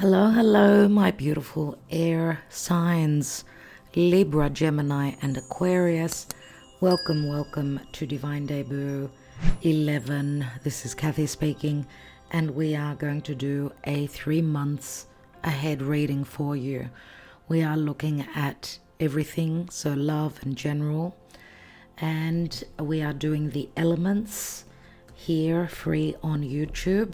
Hello, hello, my beautiful air signs, Libra, Gemini, and Aquarius. Welcome, welcome to Divine Debut 11. This is Kathy speaking, and we are going to do a 3 months ahead reading for you. We are looking at everything, so love in general, and we are doing the elements here free on YouTube.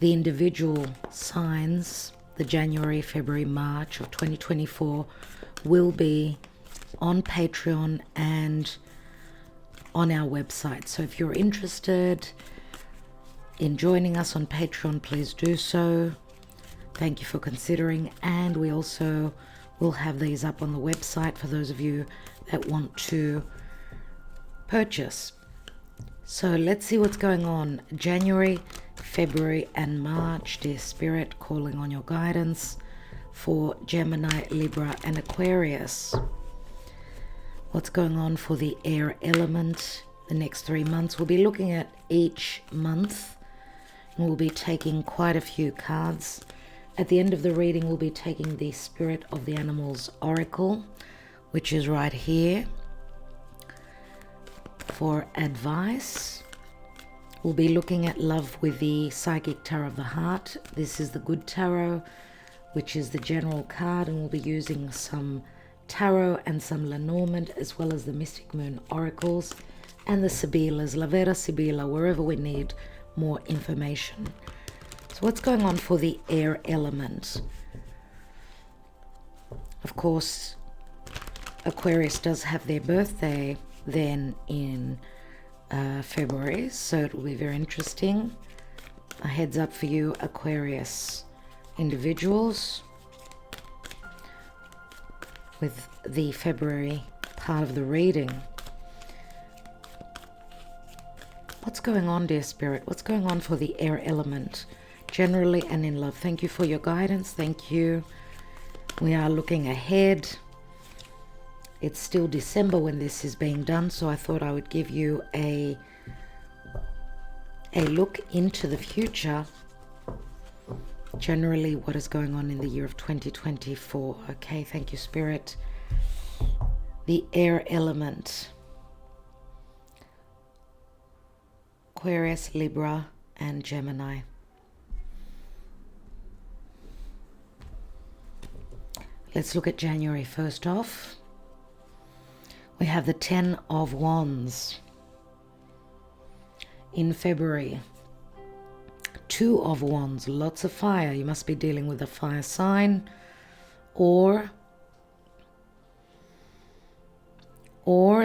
The individual signs, the January, February, March of 2024 will be on Patreon and on our website. So if you're interested in joining us on Patreon, please do so. Thank you for considering. And we also will have these up on the website for those of you that want to purchase. So let's see what's going on. January, February and March, dear Spirit, calling on your guidance for Gemini, Libra and Aquarius. What's going on for the air element the next 3 months? We'll be looking at each month and we'll be taking quite a few cards. At the end of the reading, we'll be taking the Spirit of the Animals Oracle, which is right here, for advice. We'll be looking at love with the Psychic Tarot of the Heart. This is the Good Tarot, which is the general card, and we'll be using some Tarot and some Lenormand, as well as the Mystic Moon Oracles and the Sibilas, La Vera Sibila, wherever we need more information. So what's going on for the air element? Of course, Aquarius does have their birthday then in February, so it will be very interesting. A heads up for you Aquarius individuals with the February part of the reading. What's going on, dear Spirit? What's going on for the air element generally and in love? Thank you for your guidance. Thank you. We are looking ahead. It's still December when this is being done, so I thought I would give you a look into the future, generally what is going on in the year of 2024. Okay, thank you, Spirit. The air element, Aquarius, Libra, and Gemini. Let's look at January first off. We have the 10 of Wands. In February, 2 of Wands, lots of fire. You must be dealing with a fire sign, or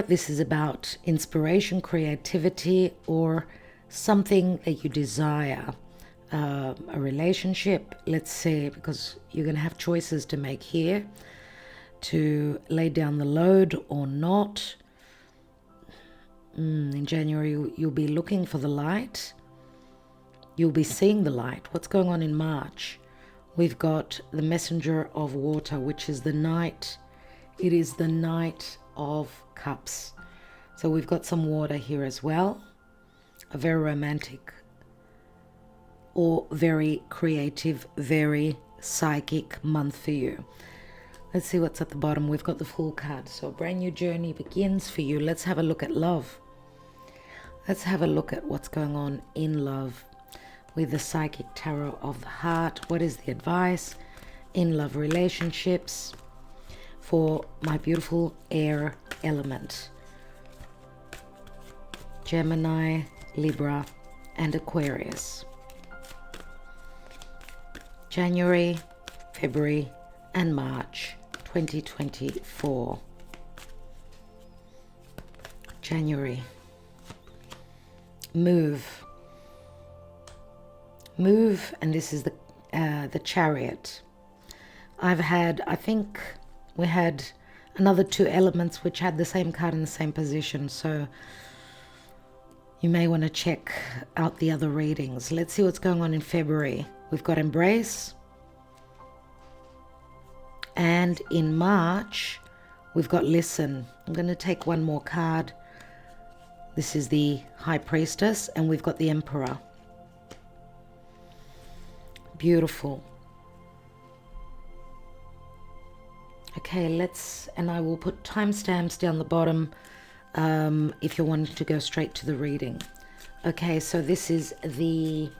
this is about inspiration, creativity, or something that you desire. A relationship, let's say, because you're going to have choices to make here, to lay down the load or not. In January, you'll be looking for the light. You'll be seeing the light. What's going on in March? We've got the Messenger of Water, which is the Knight. It is the Knight of Cups. So we've got some water here as well. A very romantic or very creative, very psychic month for you. Let's see what's at the bottom. We've got the Fool card. So a brand new journey begins for you. Let's have a look at love. Let's have a look at what's going on in love with the Psychic Tarot of the Heart. What is the advice in love relationships for my beautiful air element? Gemini, Libra, and Aquarius. January, February, and March 2024. January. Move, and this is the Chariot. I think we had another 2 elements which had the same card in the same position, so you may want to check out the other readings. Let's see what's going on in February. We've got Embrace. And in March, we've got Listen. I'm going to take one more card. This is the High Priestess, and we've got the Emperor. Beautiful. Okay, and I will put timestamps down the bottom if you're wanting to go straight to the reading. Okay, so this is the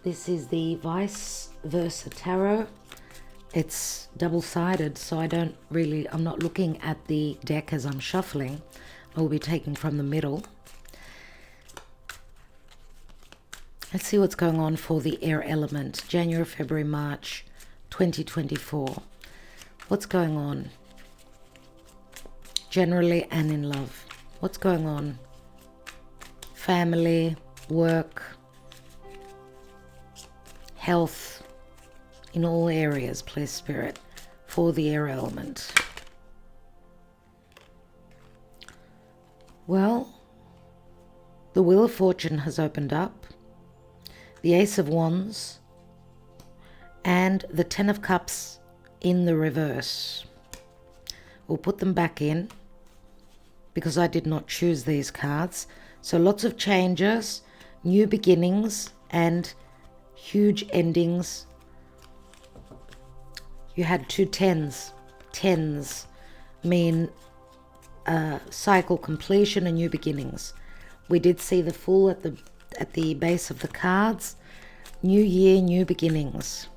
vice versa tarot. It's double-sided, so I'm not looking at the deck as I'm shuffling. I will be taking from the middle. Let's see what's going on for the air element. January, February, March 2024. What's going on? Generally and in love. What's going on? Family, work, health, in all areas, please, Spirit, for the air element. Well, the Wheel of Fortune has opened up. The Ace of Wands and the Ten of Cups in the reverse. We'll put them back in because I did not choose these cards. So lots of changes, new beginnings, and huge endings. You had two tens. Tens mean cycle completion and new beginnings. We did see the Fool at the base of the cards. New year, new beginnings.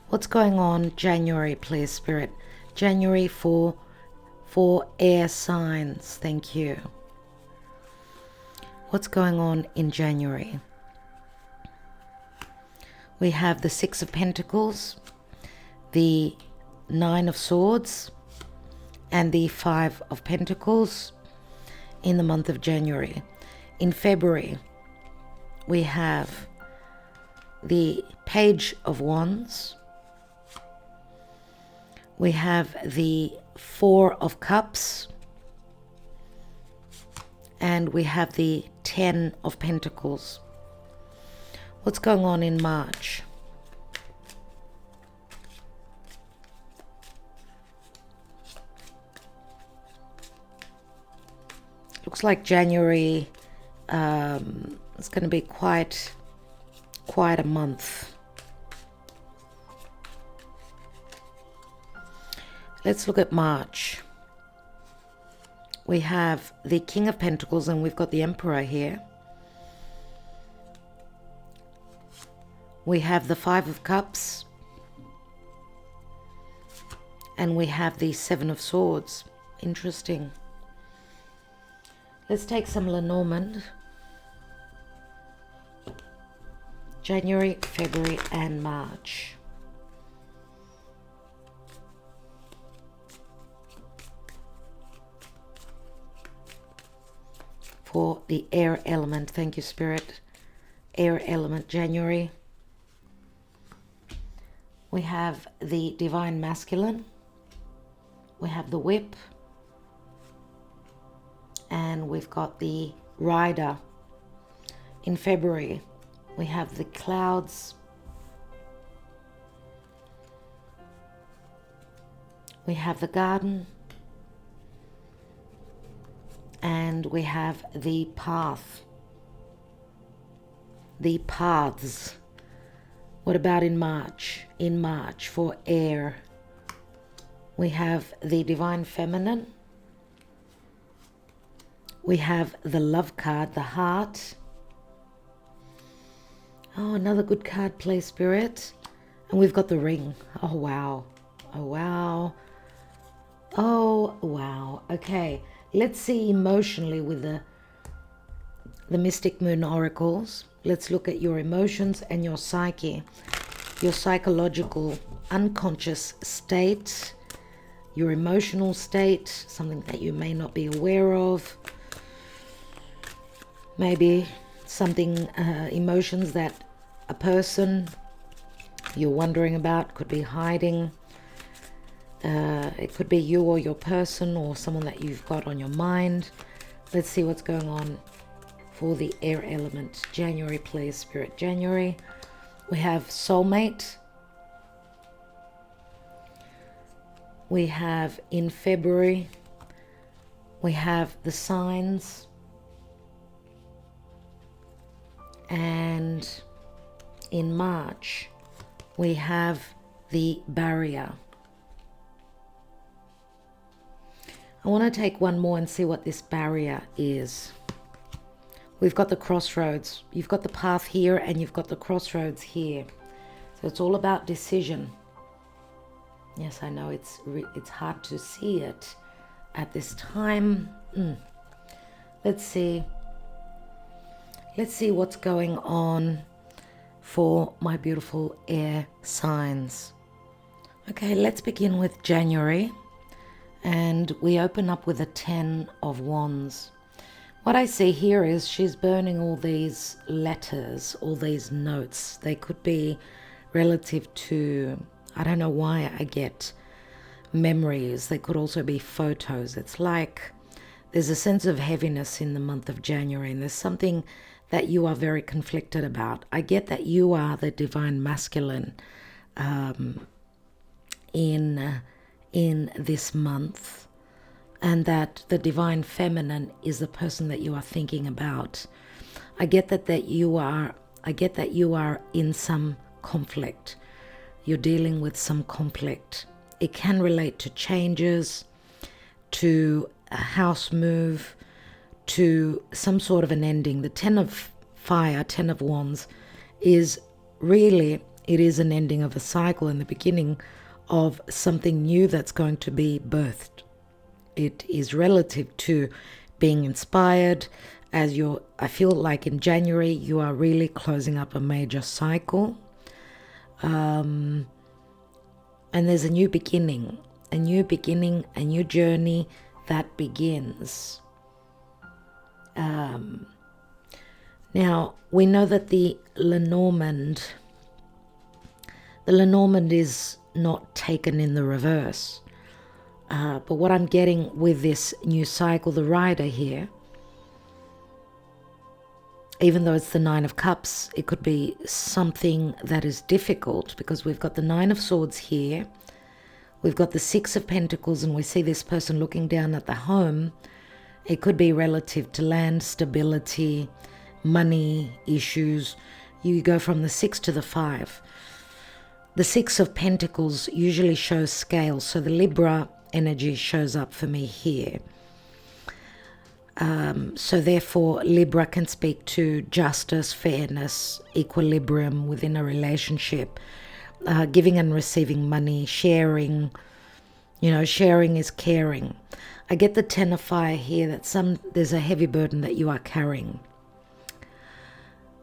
What's going on January, please, Spirit? January for air signs. Thank you. What's going on in January? We have the Six of Pentacles, the Nine of Swords, and the Five of Pentacles in the month of January. In February, we have the Page of Wands. We have the Four of Cups. And we have the Ten of Pentacles. What's going on in March? Looks like January it's going to be quite a month. Let's look at March. We have the King of Pentacles and we've got the Emperor here. We have the Five of Cups. And we have the Seven of Swords. Interesting. Let's take some Lenormand. January, February, and March. For the air element, thank you, Spirit. Air element, January. We have the Divine Masculine. We have the Whip. And we've got the Rider. In February, we have the Clouds. We have the Garden. And we have the Path. The Paths. What about in March? In March for air, we have the Divine Feminine. We have the Love card, the Heart. Oh, another good card, please, Spirit. And we've got the Ring. Oh, wow. Oh, wow. Oh, wow. Okay, let's see emotionally with the Mystic Moon Oracles. Let's look at your emotions and your psyche, your psychological unconscious state, your emotional state, something that you may not be aware of. Maybe something, emotions that a person you're wondering about could be hiding. It could be you or your person or someone that you've got on your mind. Let's see what's going on for the air element. January, please, Spirit. January, we have Soulmate. We have in February, we have the Signs. And in March, we have the Barrier. I want to take one more and see what this barrier is. We've got the crossroads. You've got the path here and you've got the crossroads here. So it's all about decision. Yes, I know it's hard to see it at this time. Let's see. Let's see what's going on for my beautiful air signs. Okay, let's begin with January. And we open up with a 10 of Wands. What I see here is she's burning all these letters, all these notes. They could be relative to, I don't know why I get memories. They could also be photos. It's like there's a sense of heaviness in the month of January, and there's something that you are very conflicted about. I get that you are the divine masculine in this month, and that the divine feminine is the person that you are thinking about. I get that you are in some conflict. You're dealing with some conflict. It can relate to changes, to a house move, to some sort of an ending. The 10 of fire, 10 of wands, is really, it is an ending of a cycle and the beginning of something new that's going to be birthed. It is relative to being inspired. I feel like in January you are really closing up a major cycle. And there's a new beginning, a new journey that begins. Now, we know that the Lenormand is not taken in the reverse. But what I'm getting with this new cycle, the Rider here, even though it's the 9 of Cups, it could be something that is difficult because we've got the 9 of Swords here. We've got the 6 of Pentacles, and we see this person looking down at the home. It could be relative to land, stability, money issues. You go from the 6 to the 5. The 6 of Pentacles usually shows scale, so the Libra energy shows up for me here. So therefore, Libra can speak to justice, fairness, equilibrium within a relationship, giving and receiving money, sharing. Sharing is caring. I get the 10 of fire here, that there's a heavy burden that you are carrying.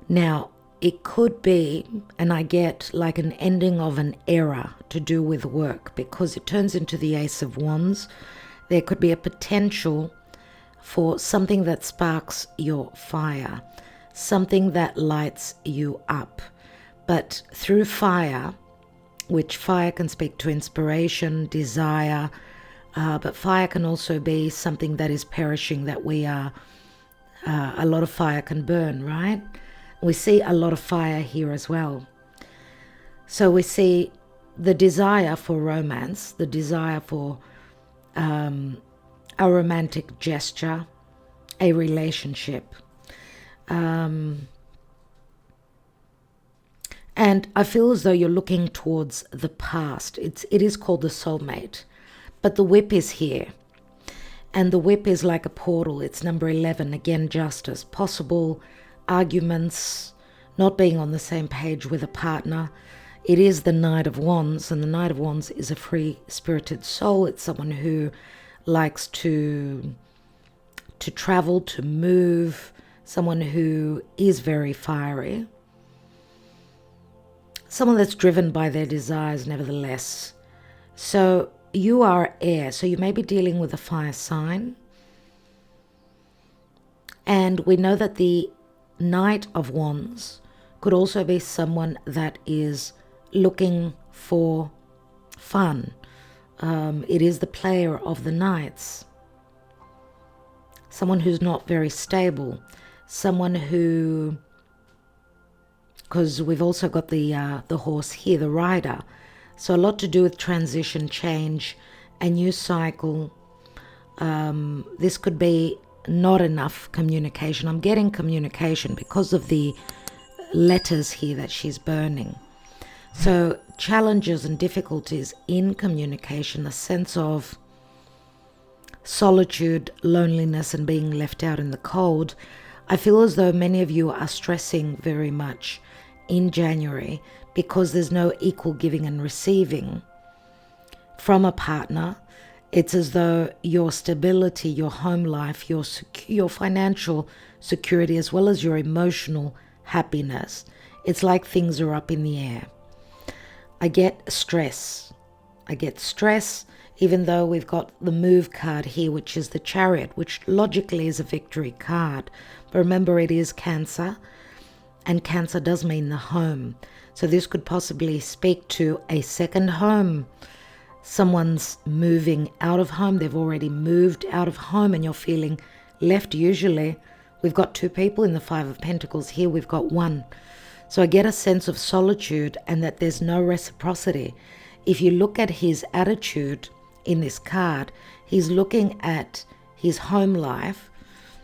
Now, it could be, and I get like an ending of an era to do with work, because it turns into the Ace of Wands. There could be a potential for something that sparks your fire, something that lights you up. But through fire, which fire can speak to inspiration, desire, but fire can also be something that is perishing, that we are, a lot of fire can burn, right? We see a lot of fire here as well. So we see the desire for romance, the desire for a romantic gesture, a relationship. And I feel as though you're looking towards the past. It is called the soulmate. But the whip is here. And the whip is like a portal. It's number 11. Again, justice. Possible arguments, not being on the same page with a partner. It is the Knight of Wands. And the Knight of Wands is a free-spirited soul. It's someone who likes to travel, to move. Someone who is very fiery. Someone that's driven by their desires, nevertheless. So you are air, so you may be dealing with a fire sign. And we know that the Knight of Wands could also be someone that is looking for fun. It is the player of the Knights. Someone who's not very stable. Someone who, because we've also got the horse here, the Rider. So a lot to do with transition, change, a new cycle. This could be not enough communication. I'm getting communication because of the letters here that she's burning. So challenges and difficulties in communication, a sense of solitude, loneliness, and being left out in the cold, I feel as though many of you are stressing very much in January because there's no equal giving and receiving from a partner. It's as though your stability, your home life, your financial security, as well as your emotional happiness, it's like things are up in the air. I get stress. Even though we've got the move card here, which is the Chariot, which logically is a victory card. But remember, it is Cancer, and Cancer does mean the home. So this could possibly speak to a second home. Someone's moving out of home. They've already moved out of home and you're feeling left. Usually, we've got 2 people in the 5 of Pentacles. Here we've got 1. So I get a sense of solitude and that there's no reciprocity. If you look at his attitude in this card, he's looking at his home life,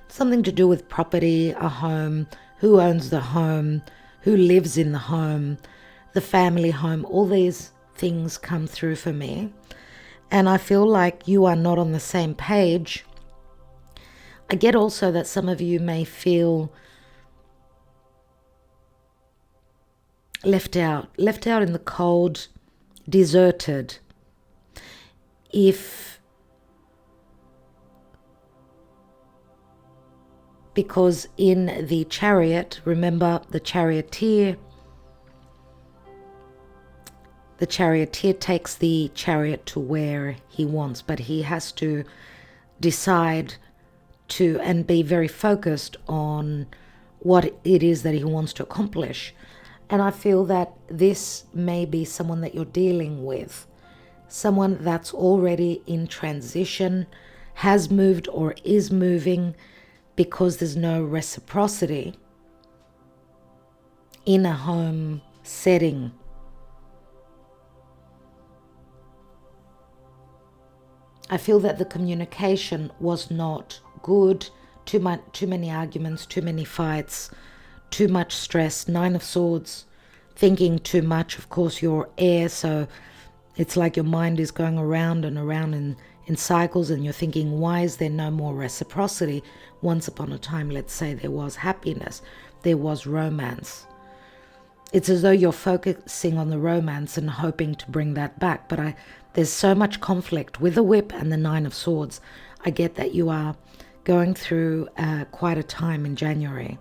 something to do with property, a home, who owns the home, who lives in the home, the family home. All these things come through for me. And I feel like you are not on the same page. I get also that some of you may feel left out in the cold, deserted. Because in the Chariot, remember the charioteer takes the chariot to where he wants, but he has to decide to and be very focused on what it is that he wants to accomplish. And I feel that this may be someone that you're dealing with, someone that's already in transition, has moved or is moving, because there's no reciprocity in a home setting. I feel that the communication was not good, too many arguments, too many fights, too much stress. 9 of Swords, thinking too much. Of course, you're air, so it's like your mind is going around and around in cycles, and you're thinking, why is there no more reciprocity? Once upon a time, let's say, there was happiness, there was romance. It's as though you're focusing on the romance and hoping to bring that back, but there's so much conflict with the Whip and the 9 of Swords. I get that you are going through quite a time in January.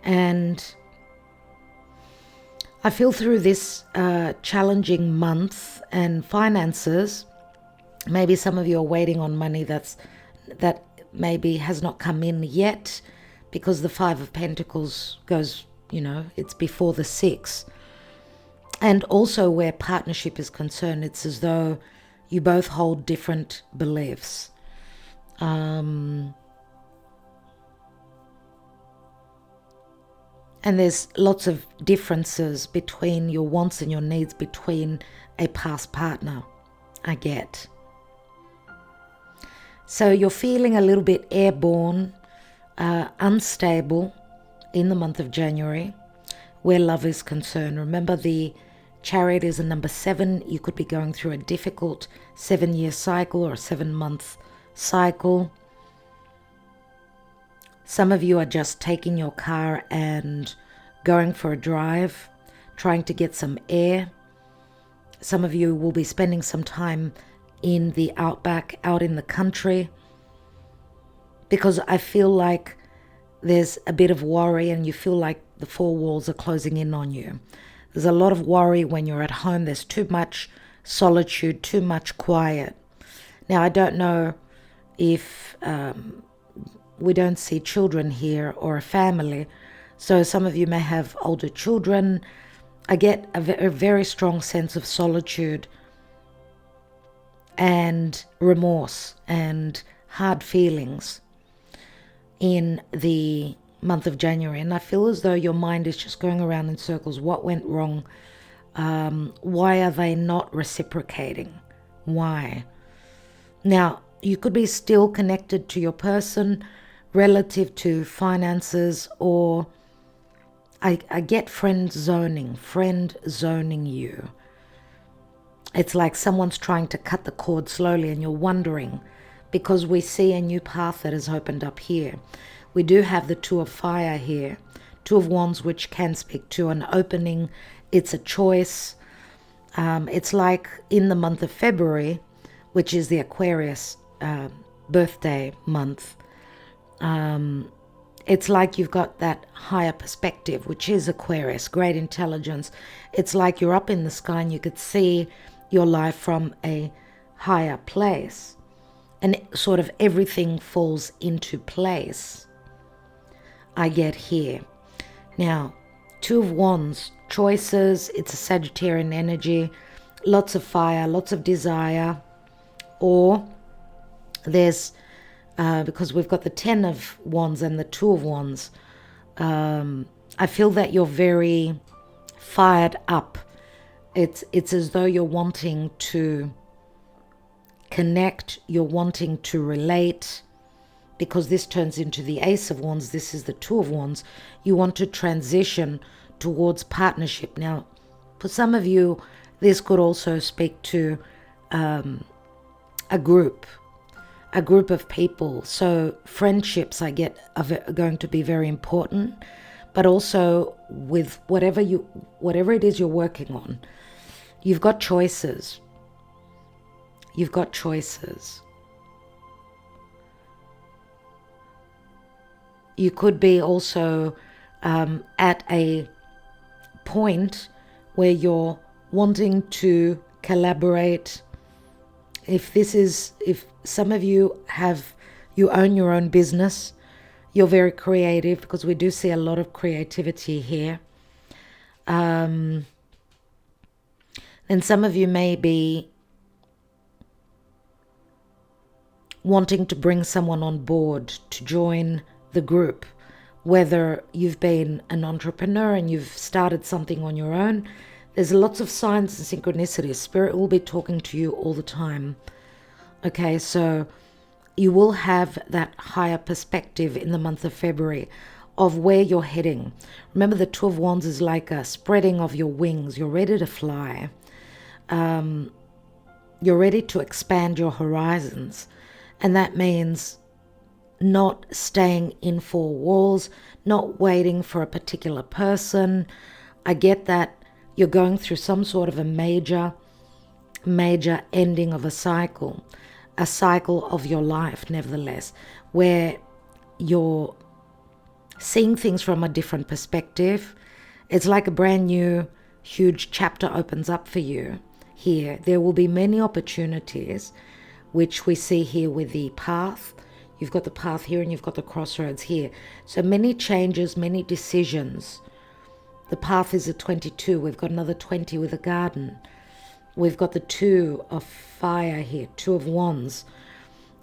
And I feel through this challenging month and finances, maybe some of you are waiting on money that maybe has not come in yet, because the 5 of Pentacles goes, it's before the 6. And also where partnership is concerned, it's as though you both hold different beliefs. And there's lots of differences between your wants and your needs between a past partner, I get. So you're feeling a little bit airborne, unstable in the month of January, where love is concerned. Remember, the Chariot is a number 7. You could be going through a difficult 7-year cycle or a 7-month cycle. Some of you are just taking your car and going for a drive, trying to get some air. Some of you will be spending some time in the outback, out in the country, because I feel like there's a bit of worry and you feel like the 4 walls are closing in on you. There's a lot of worry when you're at home. There's too much solitude, too much quiet. Now, I don't know if we don't see children here or a family, so some of you may have older children. I get a very strong sense of solitude and remorse and hard feelings in the month of January, and I feel as though your mind is just going around in circles. What went wrong? Why are they not reciprocating? Why? Now, you could be still connected to your person relative to finances, or I get friend zoning you. It's like someone's trying to cut the cord slowly and you're wondering, because we see a new path that has opened up here. We do have the Two of Fire here, Two of Wands, which can speak to an opening. It's a choice. It's like in the month of February, which is the Aquarius birthday month, it's like you've got that higher perspective, which is Aquarius, great intelligence. It's like you're up in the sky and you could see your life from a higher place, and sort of everything falls into place. I get here. Now, Two of Wands, choices. It's a Sagittarian energy, lots of fire, lots of desire. Or there's, because we've got the Ten of Wands and the Two of Wands, I feel that you're very fired up. It's as though you're wanting to connect, you're wanting to relate, because this turns into the Ace of Wands. This is the Two of Wands. You want to transition towards partnership. Now, for some of you, this could also speak to a group of people. So friendships, I get, are going to be very important, but also with whatever it is you're working on, you've got choices. You've got choices. You could be also at a point where you're wanting to collaborate. If some of you own your own business, you're very creative, because we do see a lot of creativity here. And some of you may be wanting to bring someone on board to join the group, whether you've been an entrepreneur and you've started something on your own. There's lots of signs and synchronicities. Spirit will be talking to you all the time. Okay, so you will have that higher perspective in the month of February of where you're heading. Remember, the Two of Wands is like a spreading of your wings. You're ready to fly. You're ready to expand your horizons. And that means not staying in four walls, not waiting for a particular person. I get that you're going through some sort of a major ending of a cycle of your life, nevertheless, where you're seeing things from a different perspective. It's like a brand new, huge chapter opens up for you here. There will be many opportunities, which we see here with the path. You've got the path here and you've got the crossroads here. So many changes, many decisions. The path is a 22. We've got another 20 with a garden. We've got the Two of Fire here, Two of Wands.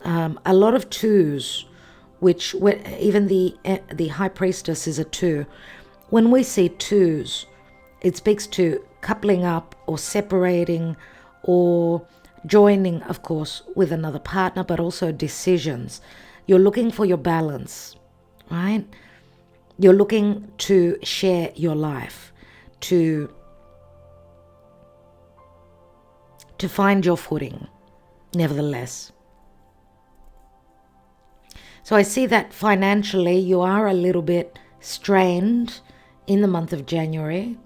A lot of twos, which even the High Priestess is a two. When we see twos, it speaks to coupling up or separating or joining, of course, with another partner, but also decisions. You're looking for your balance, right? You're looking to share your life, to find your footing, nevertheless. So I see that financially you are a little bit strained in the month of January,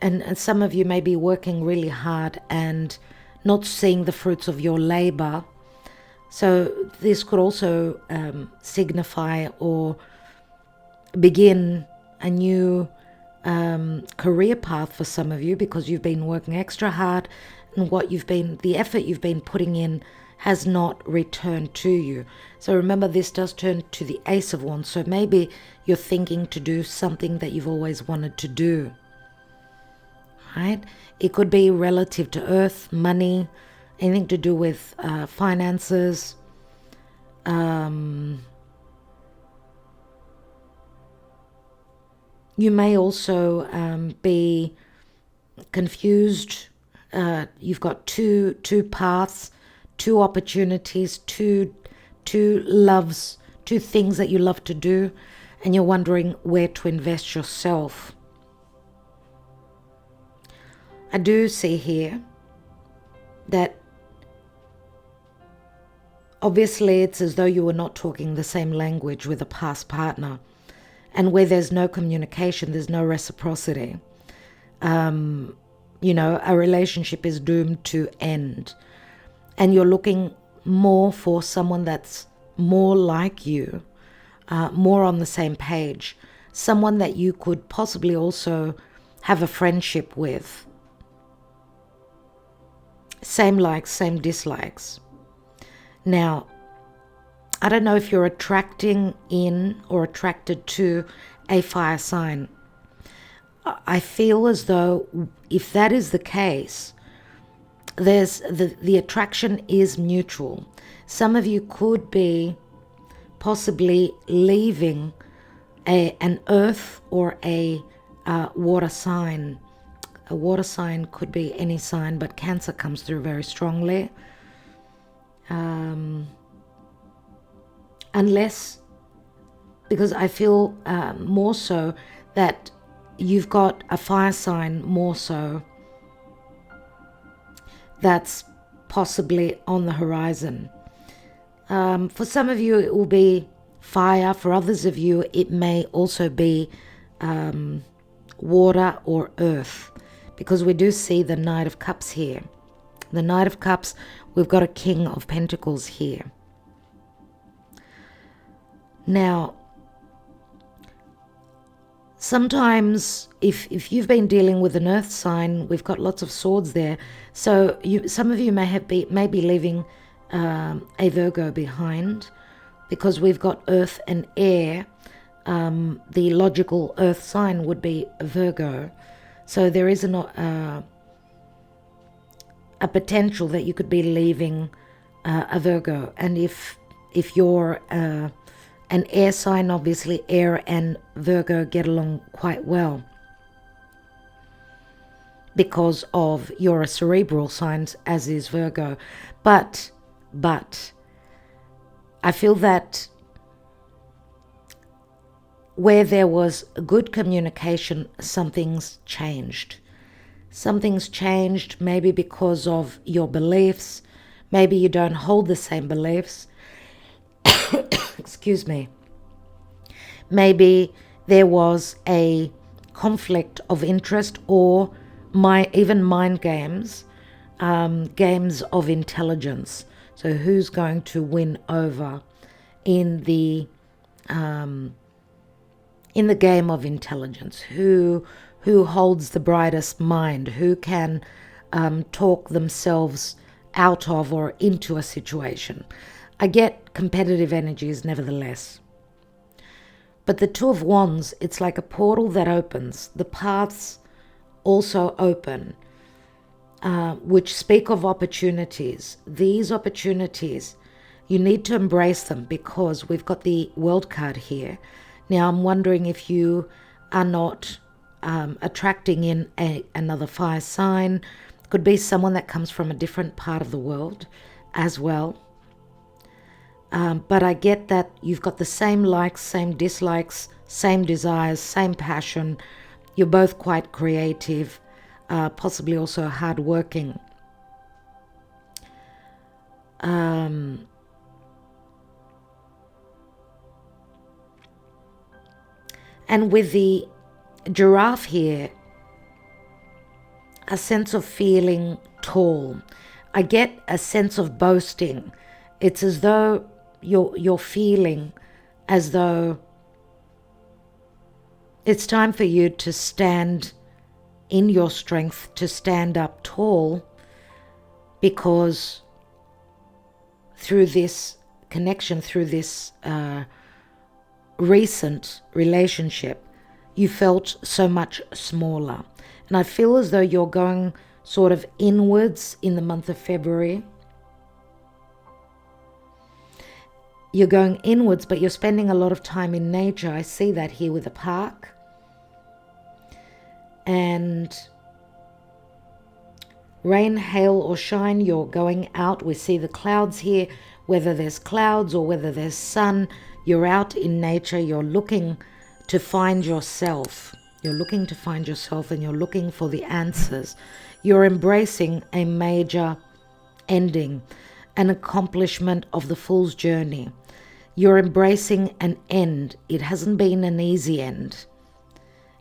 and some of you may be working really hard and not seeing the fruits of your labor. So this could also signify or begin a new career path for some of you, because you've been working extra hard, and the effort you've been putting in has not returned to you. So remember, this does turn to the Ace of Wands. So maybe you're thinking to do something that you've always wanted to do, right? It could be relative to earth, money, anything to do with finances. You may also be confused. You've got two paths, two opportunities, two loves, two things that you love to do, and you're wondering where to invest yourself. I do see here that obviously it's as though you were not talking the same language with a past partner. And where there's no communication, there's no reciprocity. You know, a relationship is doomed to end. And you're looking more for someone that's more like you, more on the same page, someone that you could possibly also have a friendship with. Same likes, same dislikes. Now, I don't know if you're attracting in or attracted to a fire sign. I feel as though if that is the case, there's the attraction is mutual. Some of you could be possibly leaving an earth or a water sign. A water sign could be any sign, but Cancer comes through very strongly. Unless, because I feel more so that you've got a fire sign more so that's possibly on the horizon. For some of you it will be fire, for others of you it may also be water or earth, because we do see the Knight of Cups here. The Knight of Cups, we've got a King of Pentacles here. Now, sometimes if you've been dealing with an earth sign, we've got lots of swords there. So some of you may be leaving a Virgo behind, because we've got earth and air. The logical earth sign would be Virgo. So there is a potential that you could be leaving a Virgo. And if you're an air sign, obviously air and Virgo get along quite well, because of you're a cerebral sign, as is Virgo. But I feel that where there was good communication, something's changed. Something's changed, maybe because of your beliefs. Maybe you don't hold the same beliefs. Excuse me. Maybe there was a conflict of interest, or even mind games, games of intelligence. So who's going to win over in the game of intelligence? Who holds the brightest mind? Who can talk themselves out of or into a situation? I get competitive energies nevertheless. But the Two of Wands, it's like a portal that opens. The paths also open, which speak of opportunities. These opportunities, you need to embrace them, because we've got the World card here. Now, I'm wondering if you are not attracting in another fire sign. Could be someone that comes from a different part of the world as well. But I get that you've got the same likes, same dislikes, same desires, same passion. You're both quite creative, possibly also hardworking. And with the giraffe here, a sense of feeling tall. I get a sense of boasting. It's as though you're feeling as though it's time for you to stand in your strength, to stand up tall, because through this connection, through this recent relationship, you felt so much smaller. And I feel as though you're going sort of inwards in the month of February. You're going inwards, but you're spending a lot of time in nature. I see that here with a park. And rain, hail or shine, you're going out. We see the clouds here, whether there's clouds or whether there's sun. You're out in nature. You're looking to find yourself. You're looking to find yourself, and you're looking for the answers. You're embracing a major ending, an accomplishment of the Fool's journey. You're embracing an end. It hasn't been an easy end,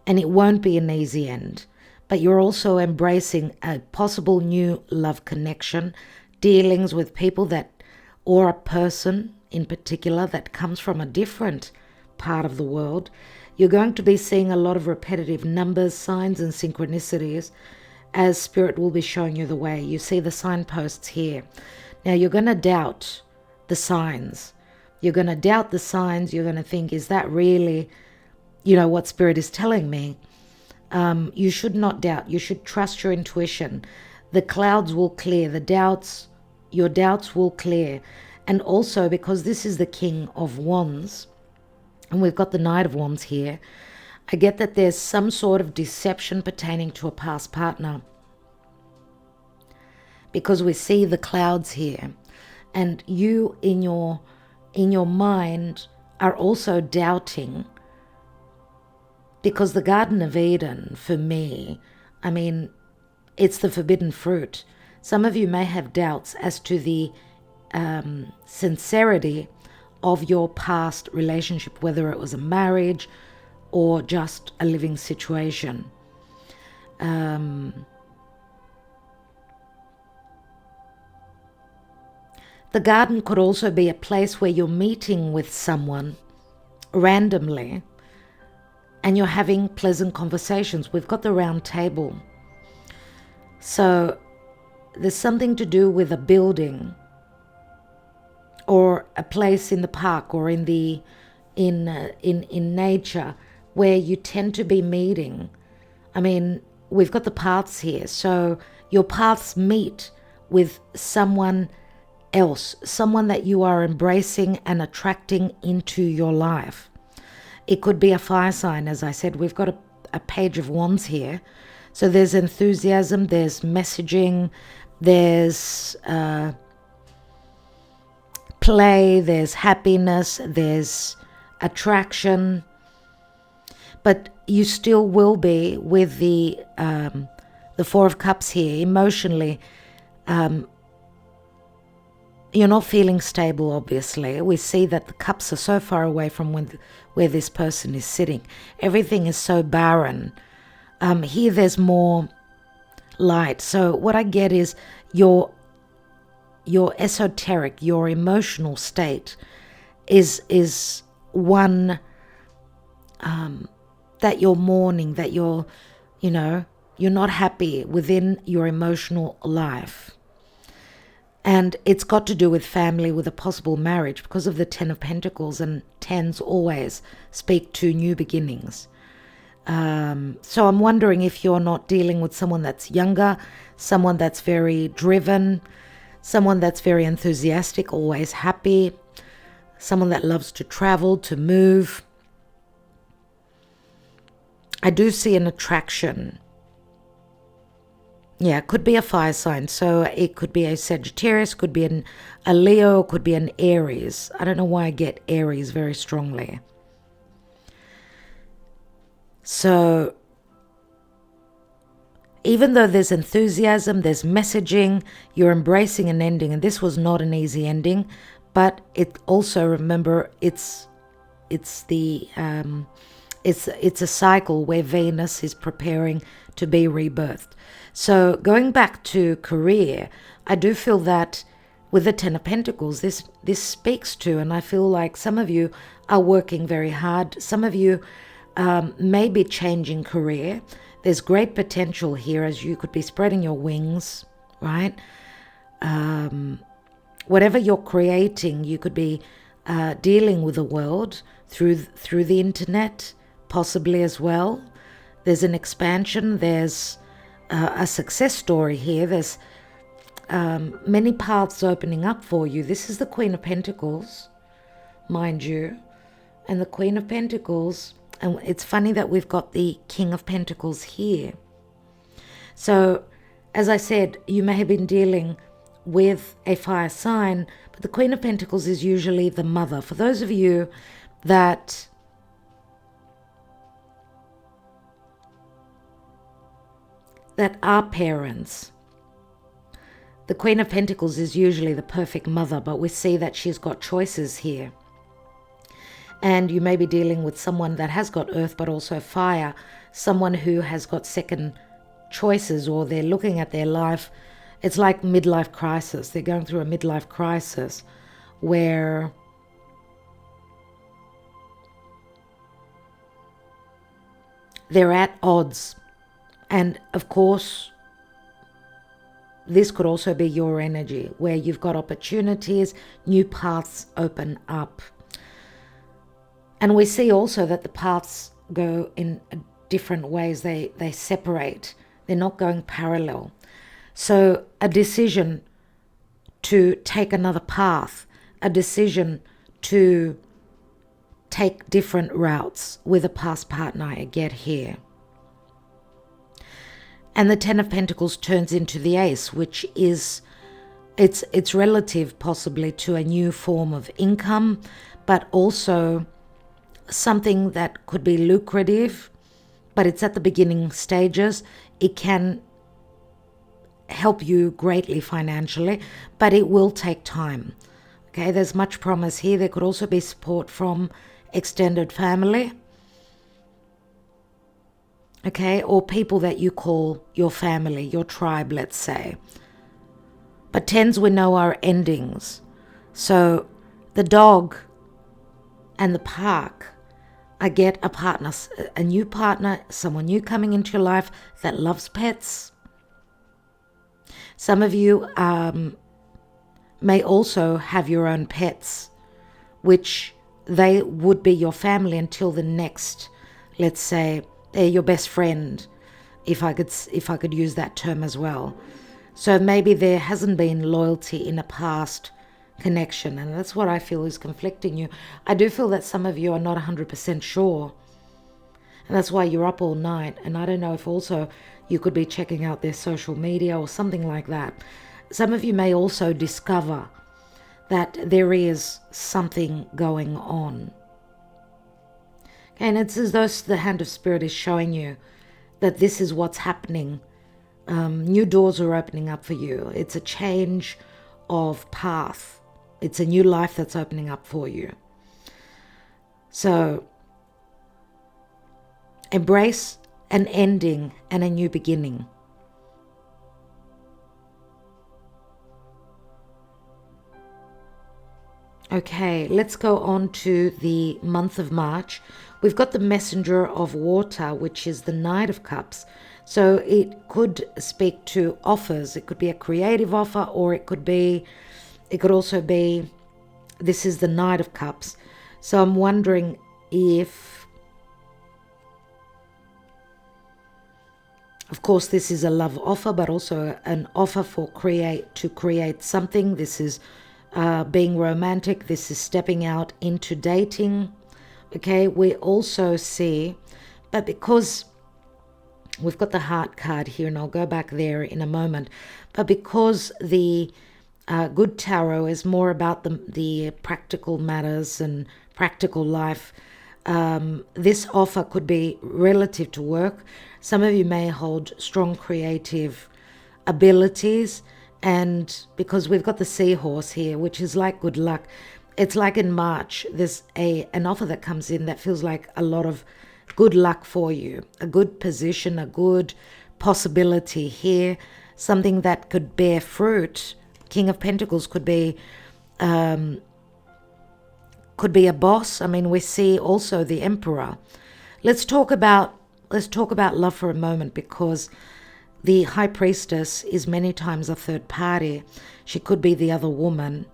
and it won't be an easy end. But you're also embracing a possible new love connection, dealings with people that, or a person in particular that comes from a different part of the world. You're going to be seeing a lot of repetitive numbers, signs, and synchronicities as Spirit will be showing you the way. You see the signposts here. Now you're going to doubt the signs. You're going to doubt the signs. You're going to think, is that really, what Spirit is telling me? You should not doubt. You should trust your intuition. The clouds will clear. Your doubts will clear. And also, because this is the King of Wands, and we've got the Knight of Wands here, I get that there's some sort of deception pertaining to a past partner. Because we see the clouds here. And you, in your mind, are also doubting. Because the Garden of Eden, for me, it's the forbidden fruit. Some of you may have doubts as to the sincerity of your past relationship, whether it was a marriage or just a living situation. The garden could also be a place where you're meeting with someone randomly and you're having pleasant conversations. We've got the round table. So there's something to do with a building or a place in the park or in nature where you tend to be meeting. We've got the paths here. So your paths meet with someone else, someone that you are embracing and attracting into your life. It could be a fire sign, as I said. We've got a page of wands here. So there's enthusiasm, there's messaging, there's play, there's happiness, there's attraction. But you still will be with the Four of Cups here, emotionally. You're not feeling stable, obviously. We see that the cups are so far away from where this person is sitting. Everything is so barren. Here there's more light. So what I get is your esoteric, your emotional state is one that you're mourning, that you're not happy within your emotional life. And it's got to do with family, with a possible marriage, because of the Ten of Pentacles, and tens always speak to new beginnings. So I'm wondering if you're not dealing with someone that's younger, someone that's very driven, someone that's very enthusiastic, always happy, someone that loves to travel, to move. I do see an attraction. Yeah, it could be a fire sign. So it could be a Sagittarius, could be a Leo, could be an Aries. I don't know why I get Aries very strongly. So even though there's enthusiasm, there's messaging, you're embracing an ending. And this was not an easy ending. But it also, remember, it's a cycle where Venus is preparing to be rebirthed. So going back to career, I do feel that with the Ten of Pentacles, this speaks to, and I feel like some of you are working very hard. Some of you may be changing career. There's great potential here as you could be spreading your wings, right? Whatever you're creating, you could be dealing with the world through the internet, possibly as well. There's an expansion. There's a success story here. There's many paths opening up for you. This is the Queen of Pentacles, mind you, and the Queen of Pentacles. And it's funny that we've got the King of Pentacles here. So, as I said, you may have been dealing with a fire sign, but the Queen of Pentacles is usually the mother. For those of you that are parents, The Queen of Pentacles is usually the perfect mother, but we see that she's got choices here. And you may be dealing with someone that has got earth but also fire, someone who has got second choices, or they're looking at their life. It's like midlife crisis. They're going through a midlife crisis where they're at odds. And of course, this could also be your energy where you've got opportunities, new paths open up. And we see also that the paths go in different ways. They separate. They're not going parallel. So a decision to take another path, a decision to take different routes with a past partner I get here. And the Ten of Pentacles turns into the Ace, which is, it's relative possibly to a new form of income, but also something that could be lucrative, but it's at the beginning stages. It can help you greatly financially, but it will take time. Okay, there's much promise here. There could also be support from extended family. Okay, or people that you call your family, your tribe, let's say. But tens we know are endings. So the dog and the park, I get a partner, a new partner, someone new coming into your life that loves pets. Some of you may also have your own pets, which they would be your family until the next, let's say, they're your best friend, if I could use that term as well. So maybe there hasn't been loyalty in a past connection, and that's what I feel is conflicting you. I do feel that some of you are not 100% sure, and that's why you're up all night. And I don't know if also you could be checking out their social media or something like that. Some of you may also discover that there is something going on. And it's as though the hand of Spirit is showing you that this is what's happening. New doors are opening up for you. It's a change of path. It's a new life that's opening up for you. So embrace an ending and a new beginning. Okay, let's go on to the month of March. We've got the Messenger of Water, which is the Knight of Cups. So it could speak to offers. It could be a creative offer, or it could also be, this is the Knight of Cups. So I'm wondering if, of course, this is a love offer, but also an offer to create something. This is being romantic. This is stepping out into dating. Okay, we also see, but because we've got the Heart card here, and I'll go back there in a moment, but because the Good Tarot is more about the practical matters and practical life, this offer could be relative to work. Some of you may hold strong creative abilities, and because we've got the Seahorse here, which is like good luck, it's like in March, there's an offer that comes in that feels like a lot of good luck for you, a good position, a good possibility here, something that could bear fruit. King of Pentacles could be a boss. I mean, we see also the Emperor. Let's talk about love for a moment, because the High Priestess is many times a third party. She could be the other woman,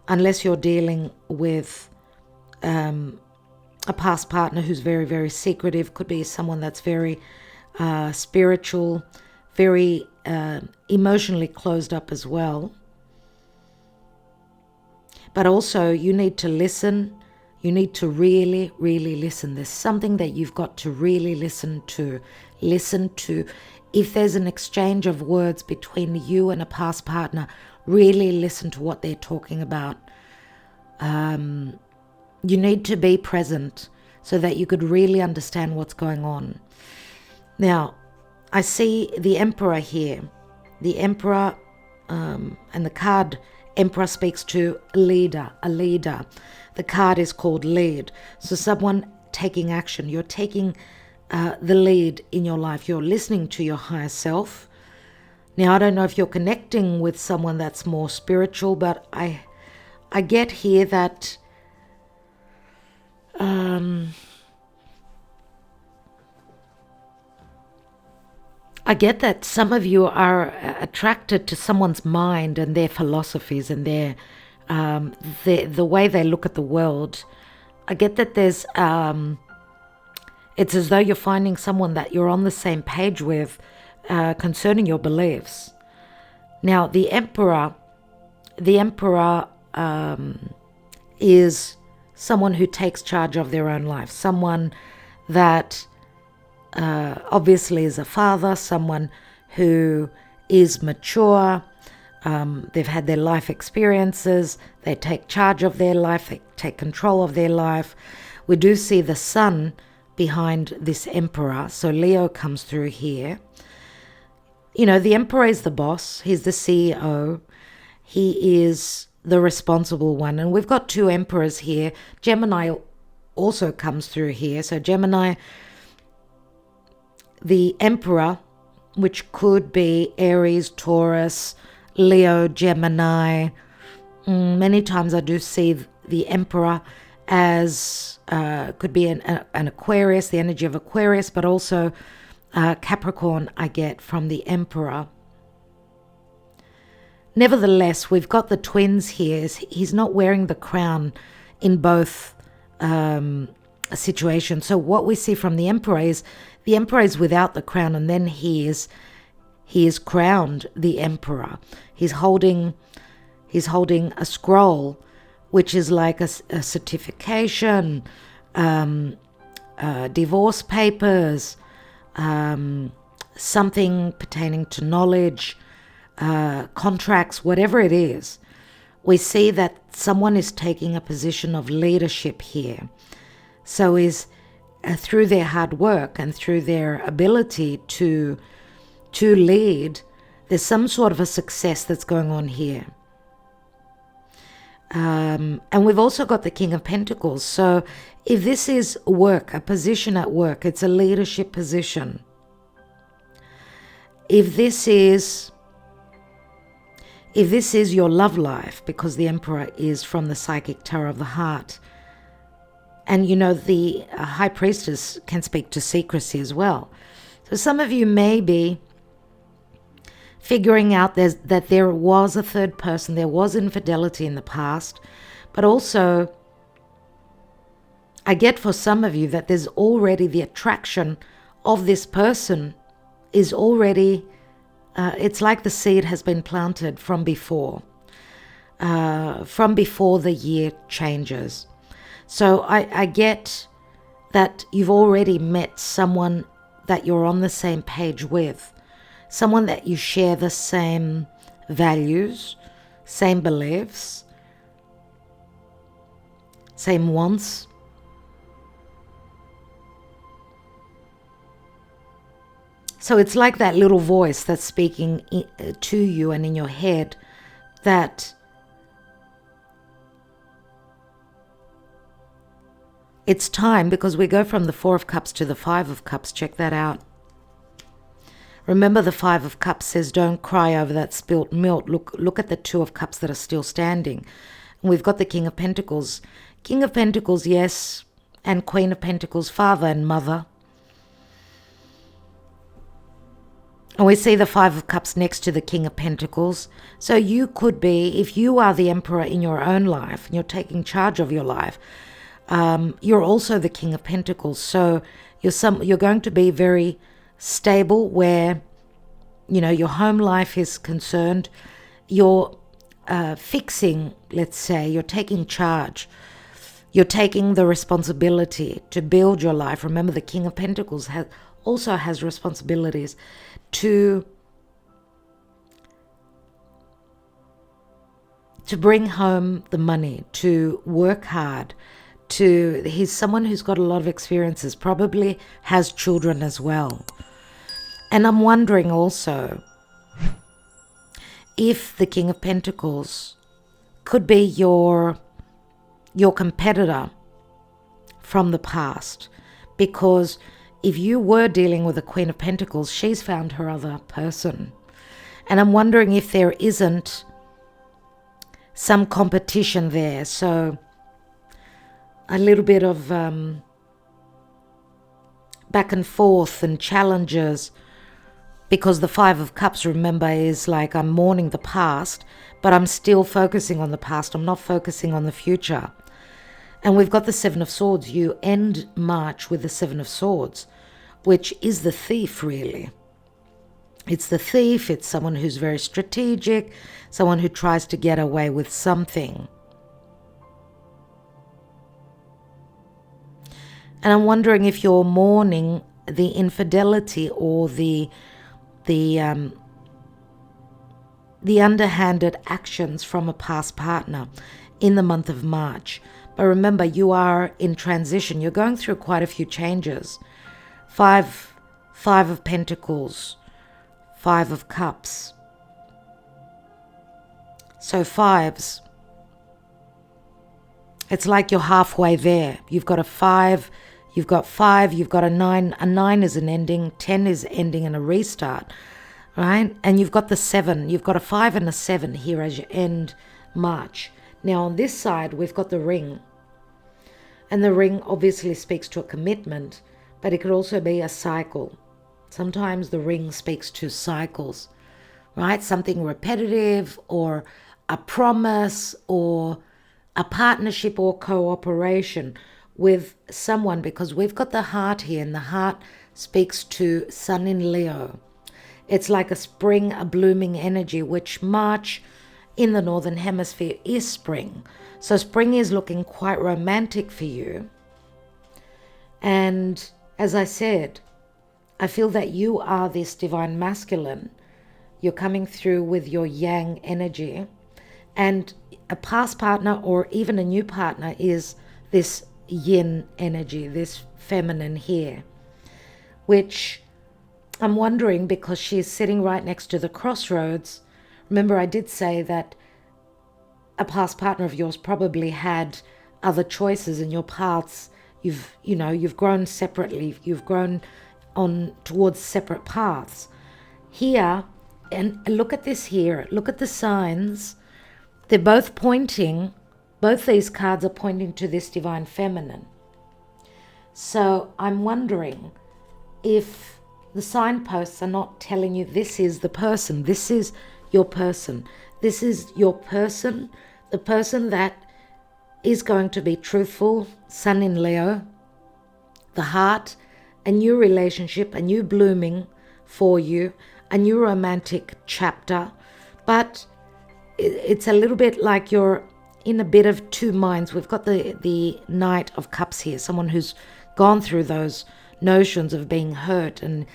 unless you're dealing with a past partner who's very, very secretive. Could be someone that's very spiritual, very emotionally closed up as well. But also you need to listen. You need to really, really listen. There's something that you've got to really listen to. Listen to. If there's an exchange of words between you and a past partner, really listen to what they're talking about. You need to be present so that you could really understand what's going on. Now, I see the Emperor here. The Emperor, and the card Emperor speaks to a leader. The card is called lead. So someone taking action. You're taking the lead in your life. You're listening to your higher self. Now, I don't know if you're connecting with someone that's more spiritual, but I get here that I get that some of you are attracted to someone's mind and their philosophies and their the way they look at the world. I get that there's it's as though you're finding someone that you're on the same page with concerning your beliefs. Now, the Emperor is someone who takes charge of their own life, someone that obviously is a father, someone who is mature. They've had their life experiences. They take charge of their life. They take control of their life. We do see the sun behind this Emperor. So Leo comes through here. You know, the Emperor is the boss. He's the CEO. He is the responsible one. And we've got two Emperors here. Gemini also comes through here. So Gemini, the Emperor, which could be Aries, Taurus, Leo, Gemini. Many times I do see the Emperor as could be an Aquarius, the energy of Aquarius, but also Capricorn I get from the Emperor. Nevertheless, we've got the twins here. He's not wearing the crown in both situations. So what we see from the Emperor is without the crown, and then he is crowned the Emperor. He's holding a scroll, which is like a certification, divorce papers, something pertaining to knowledge, contracts, whatever it is. We see that someone is taking a position of leadership here. So is through their hard work and through their ability to lead, there's some sort of a success that's going on here. And we've also got the King of Pentacles. So if this is work, a position at work, it's a leadership position. If this is your love life, because the Emperor is from the Psychic Tarot of the Heart, and you know the High Priestess can speak to secrecy as well. So some of you may be figuring out that there was a third person, there was infidelity in the past, but also I get for some of you that there's already the attraction of this person is already, it's like the seed has been planted from before the year changes. So I get that you've already met someone that you're on the same page with, someone that you share the same values, same beliefs, same wants. So it's like that little voice that's speaking to you and in your head that it's time, because we go from the Four of Cups to the Five of Cups. Check that out. Remember, the Five of Cups says, don't cry over that spilt milk. Look at the Two of Cups that are still standing. And we've got the King of Pentacles. King of Pentacles, yes, and Queen of Pentacles, father and mother. And we see the Five of Cups next to the King of Pentacles. So you could be, if you are the Emperor in your own life, and you're taking charge of your life, you're also the King of Pentacles. So you're going to be very stable where, you know, your home life is concerned. You're fixing, let's say, you're taking charge. You're taking the responsibility to build your life. Remember, the King of Pentacles also has responsibilities to bring home the money, to work hard, he's someone who's got a lot of experiences, probably has children as well. And I'm wondering also if the King of Pentacles could be your competitor from the past, because if you were dealing with the Queen of Pentacles, she's found her other person. And I'm wondering if there isn't some competition there. So a little bit of back and forth and challenges, because the Five of Cups, remember, is like I'm mourning the past, but I'm still focusing on the past. I'm not focusing on the future. And we've got the Seven of Swords. You end March with the Seven of Swords, which is the thief, really. It's the thief. It's someone who's very strategic, someone who tries to get away with something. And I'm wondering if you're mourning the infidelity or the underhanded actions from a past partner in the month of March. But remember, you are in transition. You're going through quite a few changes. Five of Pentacles, Five of Cups. So fives, it's like you're halfway there. You've got a 5, you've got 5, you've got a 9. A 9 is an ending, 10 is ending and a restart, right? And you've got the 7. You've got a 5 and a 7 here as you end March. Now on this side, we've got the ring. And the ring obviously speaks to a commitment, but it could also be a cycle. Sometimes the ring speaks to cycles, right? Something repetitive, or a promise, or a partnership or cooperation with someone, because we've got the heart here, and the heart speaks to Sun in Leo. It's like a spring, a blooming energy, which March in the Northern Hemisphere is spring. So spring is looking quite romantic for you. And as I said, I feel that you are this divine masculine. You're coming through with your yang energy. And a past partner or even a new partner is this yin energy, this feminine here, which I'm wondering, because she's sitting right next to the crossroads. Remember, I did say that a past partner of yours probably had other choices in your paths. You've grown separately. You've grown on towards separate paths. Here, and look at this here. Look at the signs. They're both pointing, both these cards are pointing to this divine feminine. So I'm wondering if the signposts are not telling you this is the person, this is your person. This is your person, the person that is going to be truthful, Sun in Leo, the heart, a new relationship, a new blooming for you, a new romantic chapter. But it's a little bit like you're in a bit of two minds. We've got the Knight of Cups here, someone who's gone through those notions of being hurt and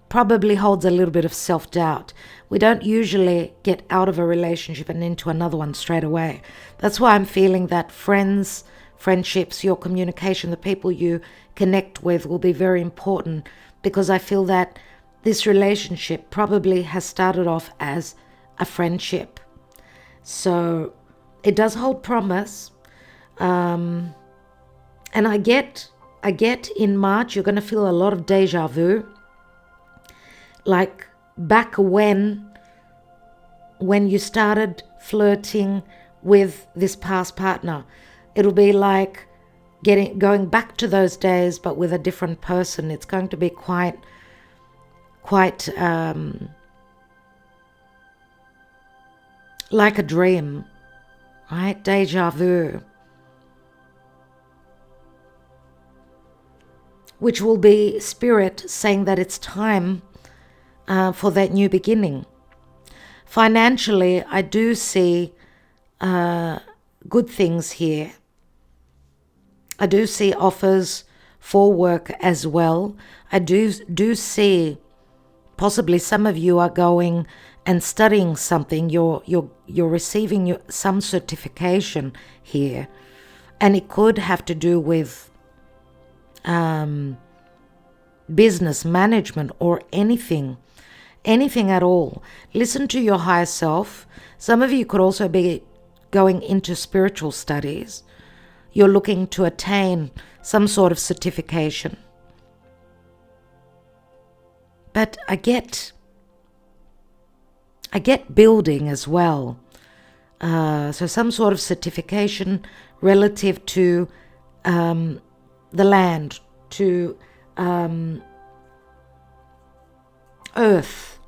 probably holds a little bit of self-doubt. We don't usually get out of a relationship and into another one straight away. That's why I'm feeling that friendships, your communication, the people you connect with will be very important, because I feel that this relationship probably has started off as a friendship. So it does hold promise. And I get in March, you're going to feel a lot of deja vu. Like back when you started flirting with this past partner. It'll be like going back to those days, but with a different person. It's going to be quite like a dream, right? Deja vu. Which will be spirit saying that it's time for that new beginning. Financially, I do see good things here. I do see offers for work as well. I do see possibly some of you are going and studying something. You're receiving some certification here, and it could have to do with business management or anything anything at all. Listen to your higher self. Some of you could also be going into spiritual studies. You're looking to attain some sort of certification. But I get building as well. So some sort of certification relative to the land, to earth,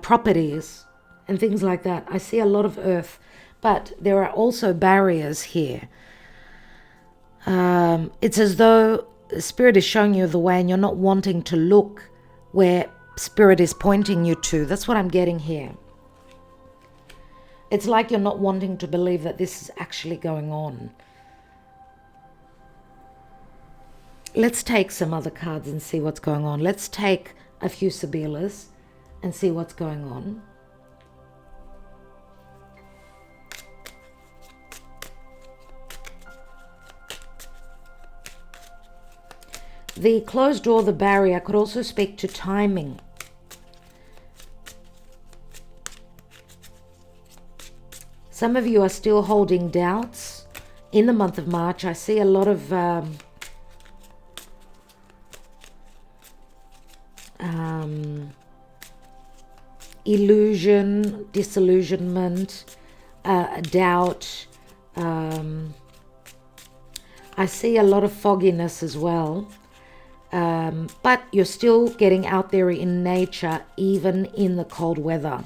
properties, and things like that. I see a lot of earth, but there are also barriers here. It's as though Spirit is showing you the way and you're not wanting to look where Spirit is pointing you to. That's what I'm getting here. It's like you're not wanting to believe that this is actually going on. Let's take some other cards and see what's going on. Let's take a few Sibyllars and see what's going on. The closed door, the barrier, could also speak to timing. Some of you are still holding doubts. In the month of March, I see a lot of illusion, disillusionment, doubt. I see a lot of fogginess as well. But you're still getting out there in nature, even in the cold weather.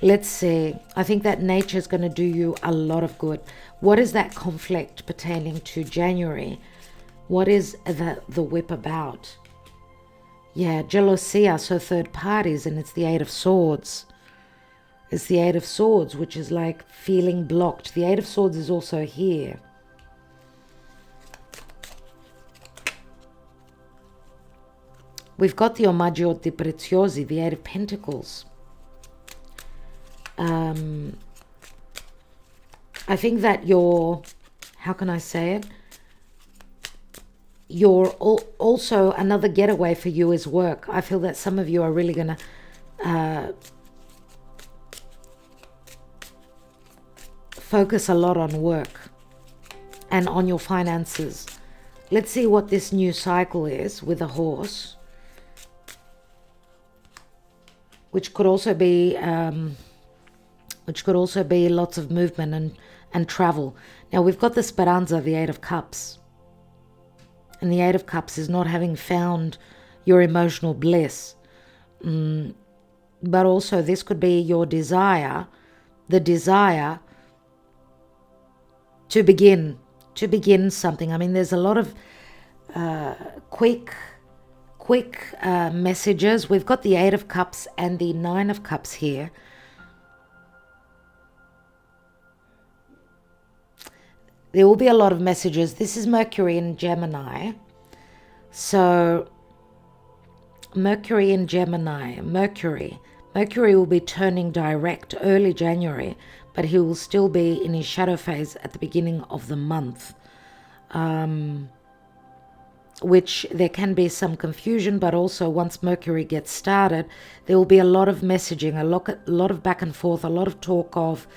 Let's see. I think that nature is going to do you a lot of good. What is that conflict pertaining to January? What is the whip about? Yeah, jealousy, so third parties, and it's the Eight of Swords. It's the Eight of Swords, which is like feeling blocked. The Eight of Swords is also here. We've got the Omaggio di Preziosi, the Eight of Pentacles. I think that you're, how can I say it? You're also, another getaway for you is work. I feel that some of you are really going to focus a lot on work and on your finances. Let's see what this new cycle is with a horse, which could also be lots of movement and travel. Now we've got the Speranza, the Eight of Cups. And the Eight of Cups is not having found your emotional bliss. But also this could be your desire, the desire to begin something. I mean, there's a lot of quick messages. We've got the Eight of Cups and the Nine of Cups here. There will be a lot of messages. This is Mercury in Gemini. So Mercury in Gemini. Mercury will be turning direct early January, but he will still be in his shadow phase at the beginning of the month. Which there can be some confusion, but also once Mercury gets started, there will be a lot of messaging, a lot of back and forth, a lot of talk of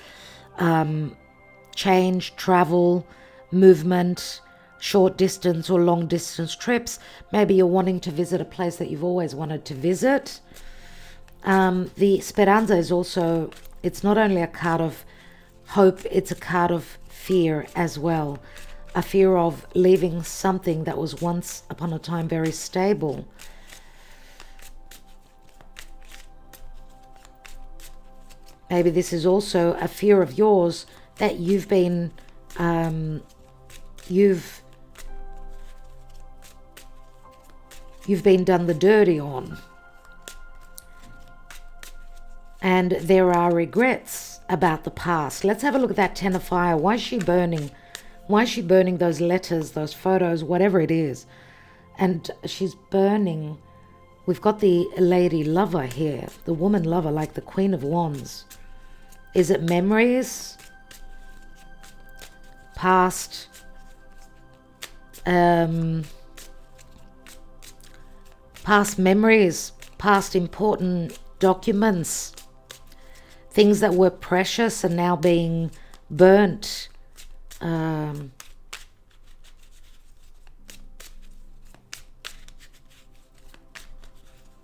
change, travel, movement, short distance or long distance trips. Maybe you're wanting to visit a place that you've always wanted to visit. The Speranza is also, it's not only a card of hope, it's a card of fear as well. A fear of leaving something that was once upon a time very stable. Maybe this is also a fear of yours that you've been you've been done the dirty on, and there are regrets about the past. Let's have a look at that Ten of Fire. Why is she burning? Why is she burning those letters, those photos, whatever it is? And she's burning. We've got the lady lover here, the woman lover, like the Queen of Wands. Is it memories? Past past memories, past important documents, things that were precious are now being burnt.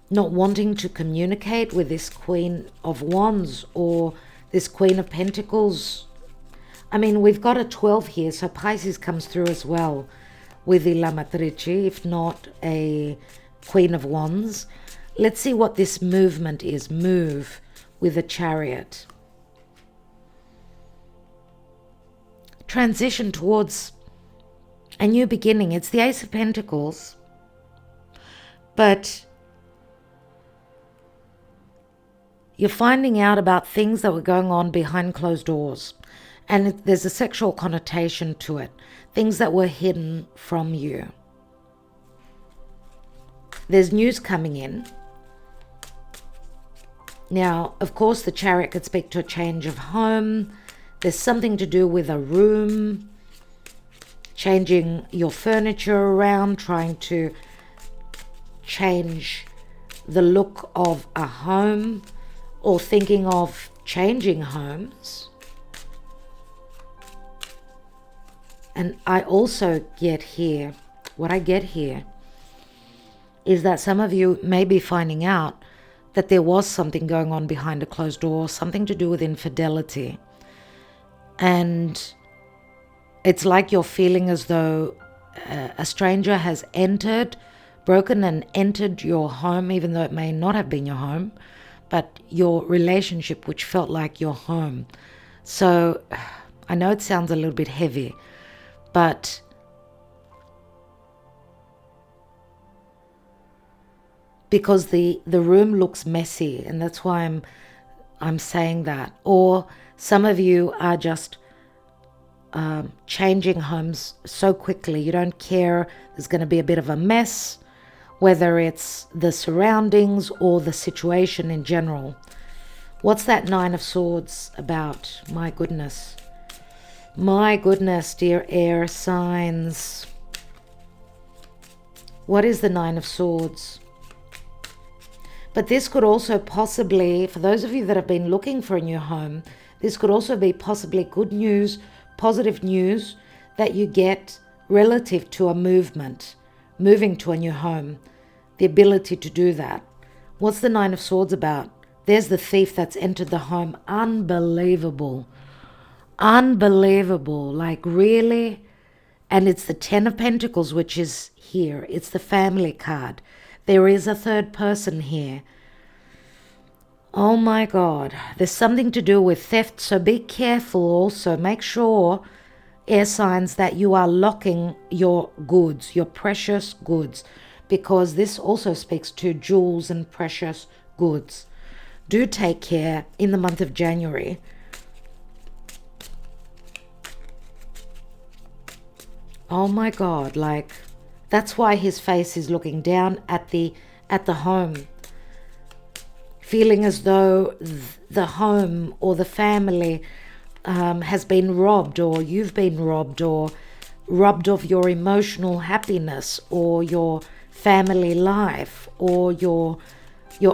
Not wanting to communicate with this Queen of Wands or this Queen of Pentacles. I mean, we've got a 12 here, so Pisces comes through as well with the La Matrice, if not a Queen of Wands. Let's see what this movement is. Move with a Chariot. Transition towards a new beginning. It's the Ace of Pentacles, but you're finding out about things that were going on behind closed doors. And there's a sexual connotation to it. Things that were hidden from you. There's news coming in. Now, of course, the Chariot could speak to a change of home. There's something to do with a room. Changing your furniture around. Trying to change the look of a home. Or thinking of changing homes. And I also get here, what I get here is that some of you may be finding out that there was something going on behind a closed door, something to do with infidelity. And it's like you're feeling as though a stranger has broken and entered your home, even though it may not have been your home. But your relationship, which felt like your home. So I know it sounds a little bit heavy, but because the room looks messy, and that's why I'm saying that. Or some of you are just changing homes so quickly. You don't care. There's going to be a bit of a mess. Whether it's the surroundings or the situation in general. What's that Nine of Swords about? My goodness. My goodness, dear air signs. What is the Nine of Swords? But this could also possibly, for those of you that have been looking for a new home, this could also be possibly good news, positive news that you get relative to a movement. Moving to a new home, the ability to do that. What's the Nine of Swords about? There's the thief that's entered the home. Unbelievable. Unbelievable. Like, really? And it's the Ten of Pentacles, which is here. It's the family card. There is a third person here. Oh my God. There's something to do with theft, so be careful also. Make sure, air signs, that you are locking your goods, your precious goods, because this also speaks to jewels and precious goods. Do take care in the month of January. Oh my God, like, that's why his face is looking down at the home, feeling as though the home or the family has been robbed, or you've been robbed, or robbed of your emotional happiness, or your family life, or your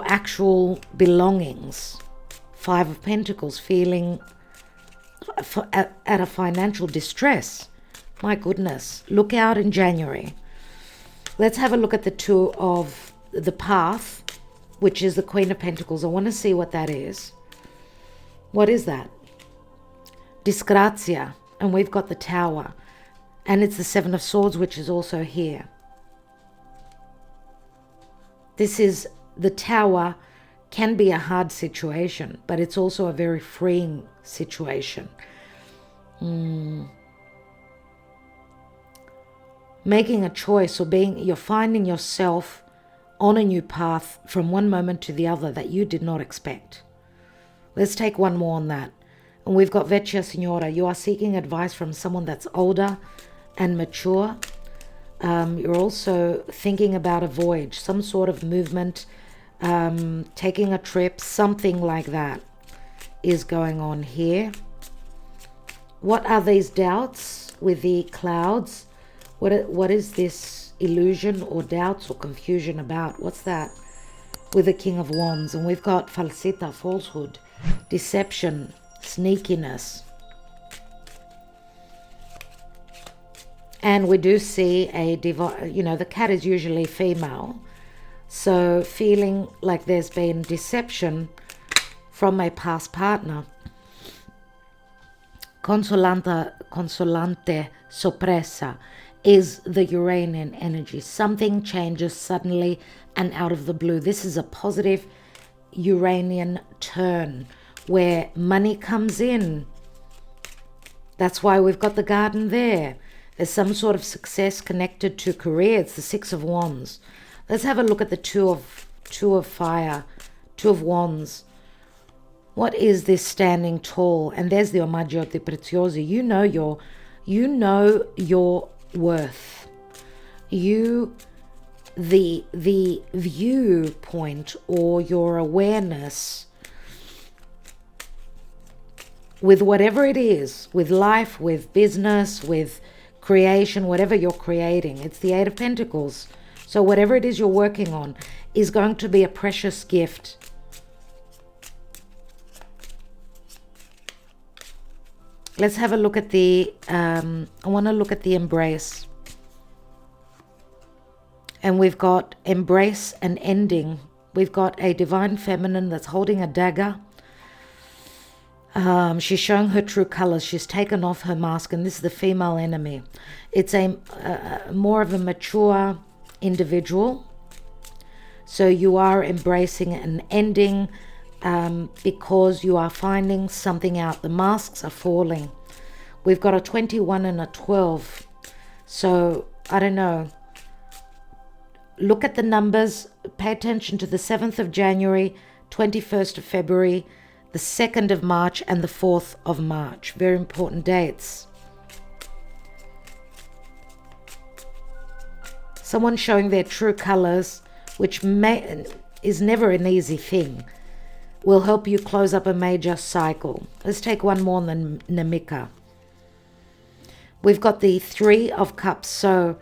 actual belongings. Five of Pentacles, feeling at a financial distress. My goodness, look out in January. Let's have a look at the Two of the Path, which is the Queen of Pentacles. I want to see what that is. What is that? Disgrazia, and we've got the Tower, and it's the Seven of Swords, which is also here. This is the Tower. Can be a hard situation, but it's also a very freeing situation. Making a choice, or you're finding yourself on a new path from one moment to the other that you did not expect. Let's take one more on that. And we've got Vecchia Signora. You are seeking advice from someone that's older and mature. You're also thinking about a voyage, some sort of movement, taking a trip, something like that is going on here. What are these doubts with the clouds? What is this illusion or doubts or confusion about? What's that? with the King of Wands. And we've got falsita, falsehood, deception, sneakiness. And we do see a divine, the cat is usually female. So feeling like there's been deception from a past partner. Consolante sorpresa is the Uranian energy. Something changes suddenly and out of the blue. This is a positive Uranian turn where money comes in. That's why we've got the garden there. There's some sort of success connected to career. It's the Six of Wands. Let's have a look at the Two of Fire, Two of Wands. What is this standing tall? And there's the Omaggio di Preziosi. You know your worth. The viewpoint or your awareness with whatever it is, with life, with business, with creation, whatever you're creating. It's the Eight of Pentacles. So whatever it is you're working on is going to be a precious gift. Let's have a look at the, I want to look at the embrace. And we've got embrace and ending. We've got a divine feminine that's holding a dagger. She's showing her true colors. She's taken off her mask, and this is the female enemy. It's a more of a mature individual. So you are embracing an ending because you are finding something out. The masks are falling. We've got a 21 and a 12. So I don't know. Look at the numbers. Pay attention to the 7th of January, 21st of February, the 2nd of March, and the 4th of March. Very important dates. Someone showing their true colors, which is never an easy thing, will help you close up a major cycle. Let's take one more than Namika. We've got the Three of Cups. So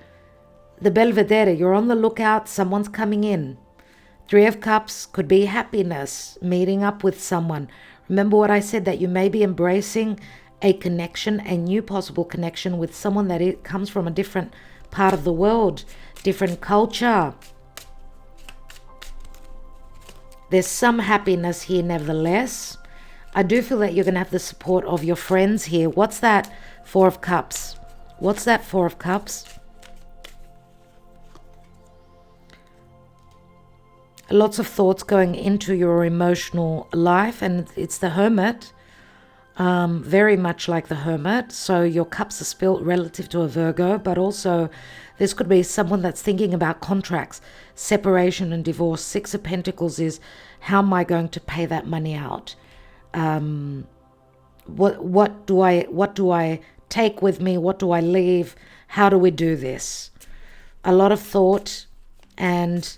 the Belvedere, you're on the lookout, someone's coming in. Three of Cups could be happiness, meeting up with someone. Remember what I said, that you may be embracing a connection, a new possible connection with someone that it comes from a different part of the world, different culture. There's some happiness here nevertheless. I do feel that you're going to have the support of your friends here. What's that Four of Cups? What's that Four of Cups? Lots of thoughts going into your emotional life, and it's the Hermit, very much like the Hermit. So your cups are spilt relative to a Virgo, but also this could be someone that's thinking about contracts, separation and divorce. Six of Pentacles is, how am I going to pay that money out? What do I take with me? What do I leave? How do we do this? A lot of thought and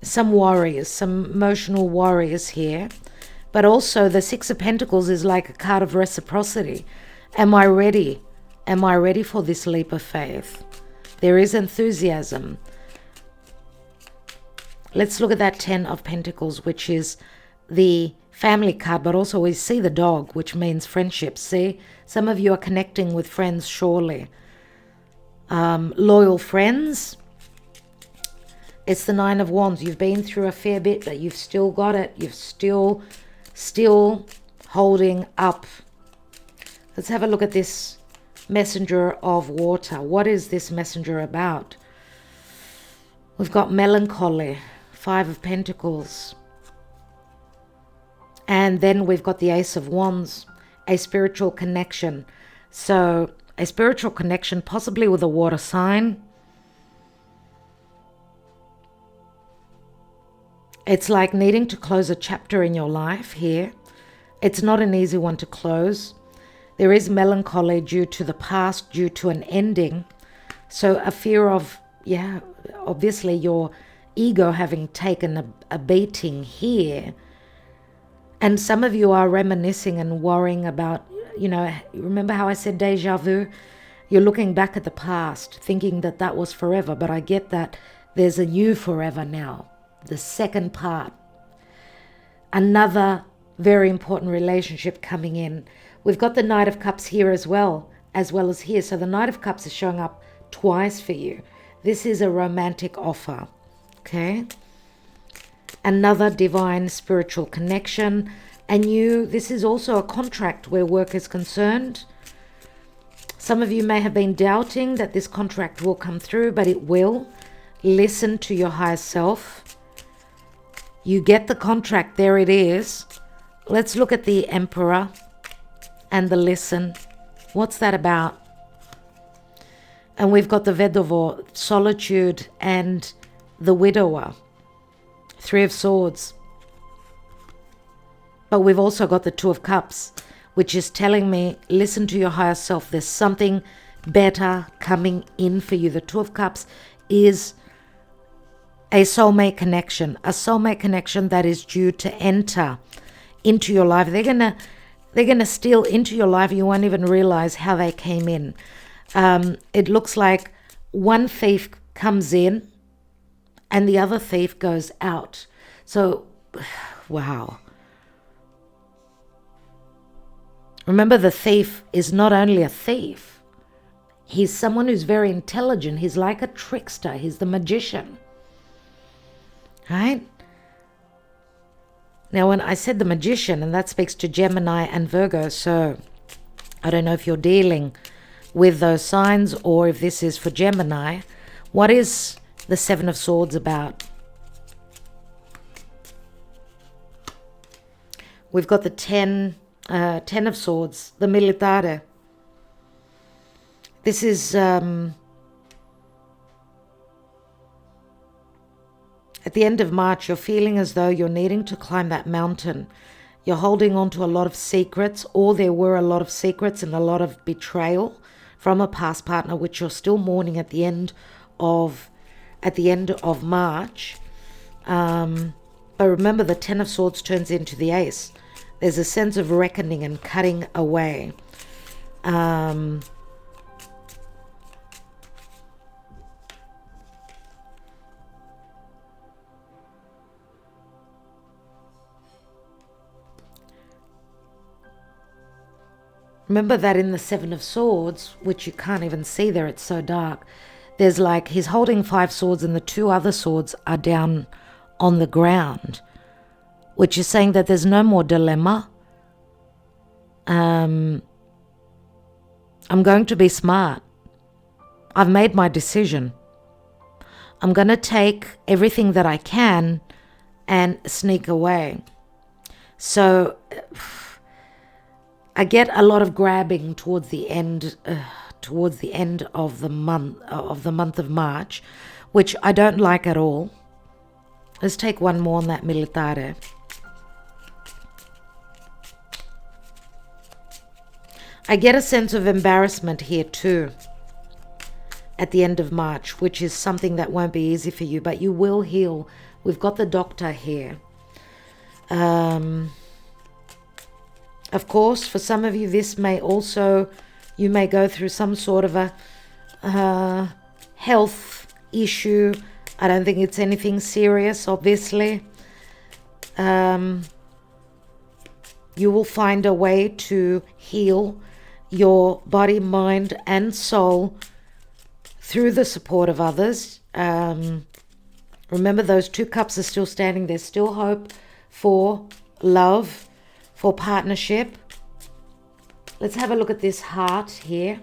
some warriors, some emotional warriors here. But also the Six of Pentacles is like a card of reciprocity. Am I ready? Am I ready for this leap of faith? There is enthusiasm. Let's look at that Ten of Pentacles, which is the family card, but also we see the dog, which means friendship. See, some of you are connecting with friends, surely. Loyal friends. It's the Nine of Wands. You've been through a fair bit, but you've still got it. You've still holding up. Let's have a look at this messenger of water. What is this messenger about? We've got melancholy, Five of Pentacles. And then we've got the Ace of Wands, a spiritual connection. So a spiritual connection, possibly with a water sign. It's like needing to close a chapter in your life here. It's not an easy one to close. There is melancholy due to the past, due to an ending. So a fear of, obviously your ego having taken a beating here. And some of you are reminiscing and worrying about, remember how I said deja vu? You're looking back at the past, thinking that that was forever. But I get that there's a new forever now. the second part. Another very important relationship coming in. We've got the Knight of Cups here as well as here. So the Knight of Cups is showing up twice for you. This is a romantic offer, okay? Another divine spiritual connection. And this is also a contract where work is concerned. Some of you may have been doubting that this contract will come through, but it will. Listen to your higher self. You get the contract, there it is. Let's look at the Emperor and the listen. What's that about? And we've got the Vedovo, solitude, and the Widower. Three of Swords. But we've also got the Two of Cups, which is telling me, listen to your higher self. There's something better coming in for you. The Two of Cups is a soulmate connection that is due to enter into your life. They're gonna steal into your life. You won't even realize how they came in. It looks like one thief comes in and the other thief goes out. So, wow. Remember, the thief is not only a thief. He's someone who's very intelligent. He's like a trickster. He's the magician. Right? Now, when I said the magician, and that speaks to Gemini and Virgo, so I don't know if you're dealing with those signs or if this is for Gemini. What is the Seven of Swords about? We've got the Ten of Swords, the Militare. This is at the end of March, you're feeling as though you're needing to climb that mountain. You're holding on to a lot of secrets, or there were a lot of secrets and a lot of betrayal from a past partner, which you're still mourning at the end of March. But remember, the Ten of Swords turns into the Ace. There's a sense of reckoning and cutting away. Remember that in the Seven of Swords, which you can't even see there, it's so dark, there's like he's holding 5 swords and the 2 other swords are down on the ground, which is saying that there's no more dilemma. I'm going to be smart. I've made my decision. I'm going to take everything that I can and sneak away. So I get a lot of grabbing towards the end of the month of March, which I don't like at all. Let's take one more on that Militare. I get a sense of embarrassment here too at the end of March, which is something that won't be easy for you, but you will heal. We've got the Doctor here. Of course, for some of you, you may go through some sort of a health issue. I don't think it's anything serious, obviously. You will find a way to heal your body, mind, and soul through the support of others. Remember, those 2 cups are still standing. There's still hope for love, for partnership. Let's have a look at this heart here.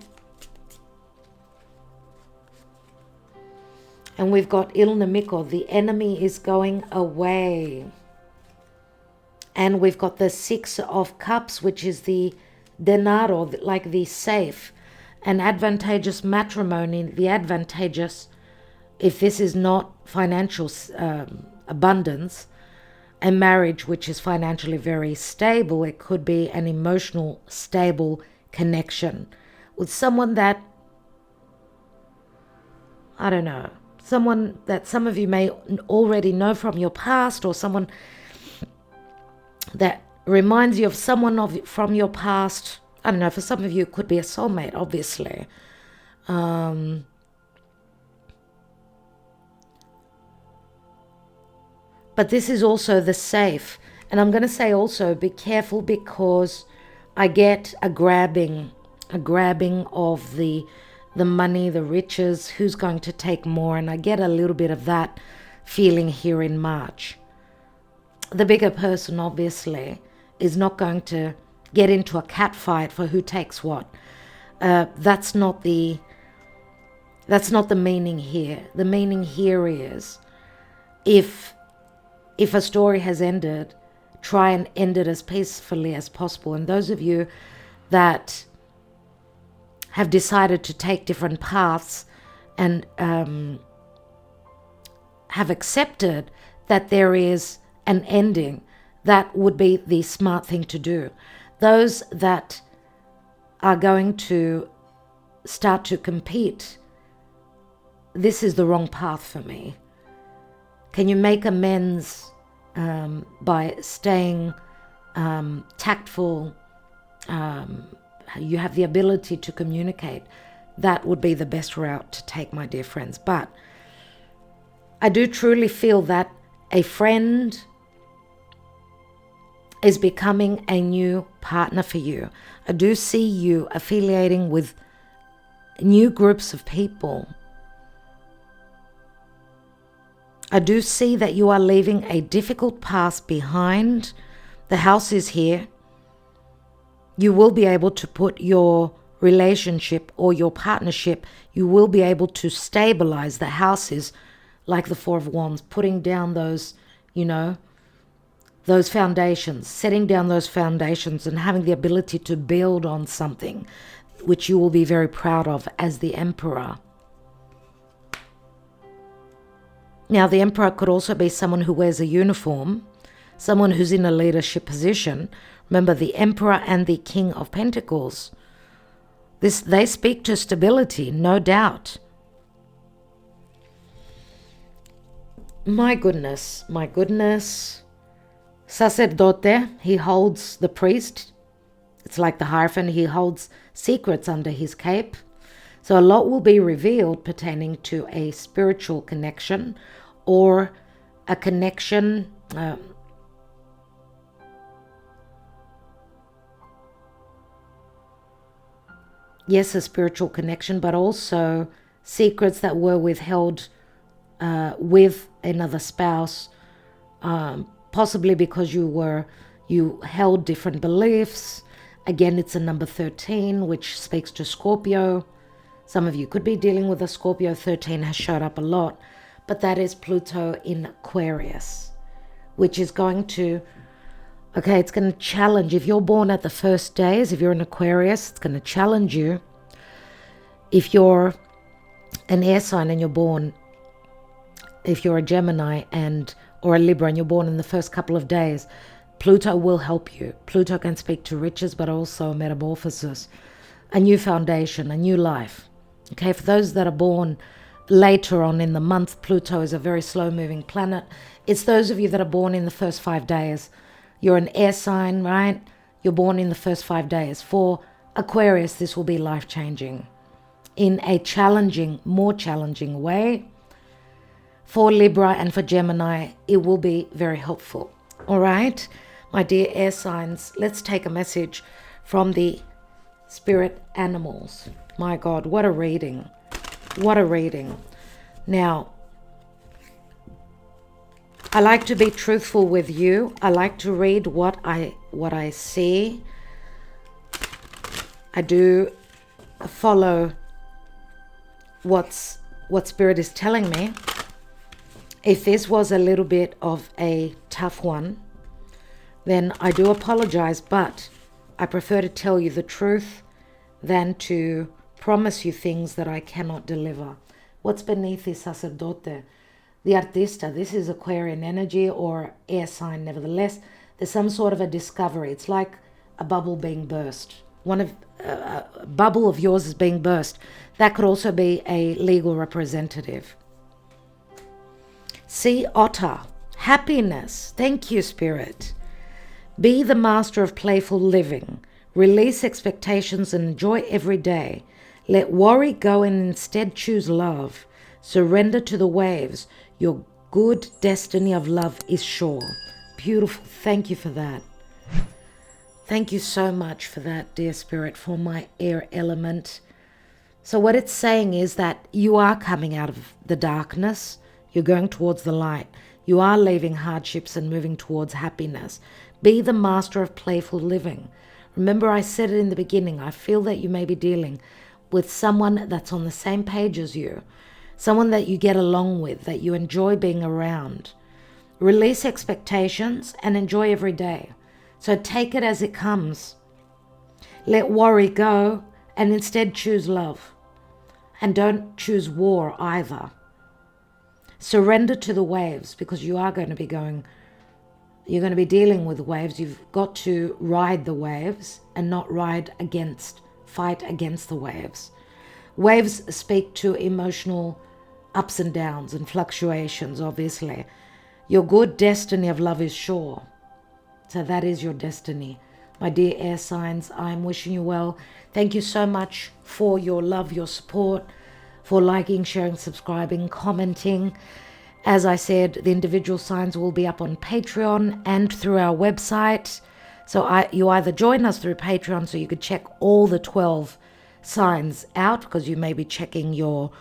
And we've got Il Nemico, the enemy is going away. And we've got the 6 of Cups, which is the denaro, like the safe, an advantageous matrimony, the advantageous, if this is not financial abundance, a marriage which is financially very stable. It could be an emotional, stable connection with someone that, I don't know, someone that some of you may already know from your past, or someone that reminds you of someone from your past. I don't know, for some of you it could be a soulmate, obviously. But this is also the safe. And I'm going to say also, be careful, because I get a grabbing of the money, the riches, who's going to take more. And I get a little bit of that feeling here in March. The bigger person, obviously, is not going to get into a cat fight for who takes what. That's not the meaning here. The meaning here is, if a story has ended, try and end it as peacefully as possible. And those of you that have decided to take different paths and have accepted that there is an ending, that would be the smart thing to do. Those that are going to start to compete, this is the wrong path for me. Can you make amends by staying tactful? You have the ability to communicate. That would be the best route to take, my dear friends. But I do truly feel that a friend is becoming a new partner for you. I do see you affiliating with new groups of people. I do see that you are leaving a difficult past behind. The house is here. You will be able to put your relationship or your partnership, you will be able to stabilize. The house is like the Four of Wands, putting down those, those foundations, setting down those foundations and having the ability to build on something which you will be very proud of as the Emperor. Now, the Emperor could also be someone who wears a uniform, someone who's in a leadership position. Remember, the Emperor and the King of Pentacles, they speak to stability, no doubt. My goodness. Sacerdote, he holds the priest. It's like the Hierophant, he holds secrets under his cape. So a lot will be revealed pertaining to a spiritual connection or a connection yes, a spiritual connection, but also secrets that were withheld with another spouse, possibly because you held different beliefs. Again, it's a number 13, which speaks to Scorpio. Some of you could be dealing with a Scorpio. 13 has showed up a lot, but that is Pluto in Aquarius, which is going to, it's going to challenge. If you're born at the first days, if you're an Aquarius, it's going to challenge you. If you're an air sign and you're born, if you're a Gemini or a Libra and you're born in the first couple of days, Pluto will help you. Pluto can speak to riches, but also metamorphosis, a new foundation, a new life. Okay, for those that are born later on in the month, Pluto is a very slow-moving planet. It's those of you that are born in the first 5 days. You're an air sign, right? You're born in the first 5 days. For Aquarius, this will be life-changing in a challenging, more challenging way. For Libra and for Gemini, it will be very helpful. All right, my dear air signs, let's take a message from the spirit animals. My God, what a reading. What a reading. Now, I like to be truthful with you. I like to read what I see. I do follow what Spirit is telling me. If this was a little bit of a tough one, then I do apologize, but I prefer to tell you the truth than to promise you things that I cannot deliver. What's beneath this Sacerdote? The Artista, this is Aquarian energy or air sign nevertheless. There's some sort of a discovery. It's like a bubble being burst. A bubble of yours is being burst. That could also be a legal representative. Sea Otter, happiness. Thank you, Spirit. Be the master of playful living. Release expectations and enjoy every day. Let worry go and instead choose love. Surrender to the waves. Your good destiny of love is sure. Beautiful. Thank you for that. Thank you so much for that, dear Spirit, for my air element. So what it's saying is that you are coming out of the darkness. You're going towards the light. You are leaving hardships and moving towards happiness. Be the master of playful living. Remember, I said it in the beginning. I feel that you may be dealing with someone that's on the same page as you. Someone that you get along with, that you enjoy being around. Release expectations and enjoy every day. So take it as it comes. Let worry go and instead choose love. And don't choose war either. Surrender to the waves, because you are going to be you're going to be dealing with waves. You've got to ride the waves and not fight against the waves. Waves speak to emotional ups and downs and fluctuations, obviously. Your good destiny of love is sure. So that is your destiny. My dear air signs, I'm wishing you well. Thank you so much for your love, your support, for liking, sharing, subscribing, commenting. As I said, the individual signs will be up on Patreon and through our website. So you either join us through Patreon so you could check all the 12 signs out, because you may be checking your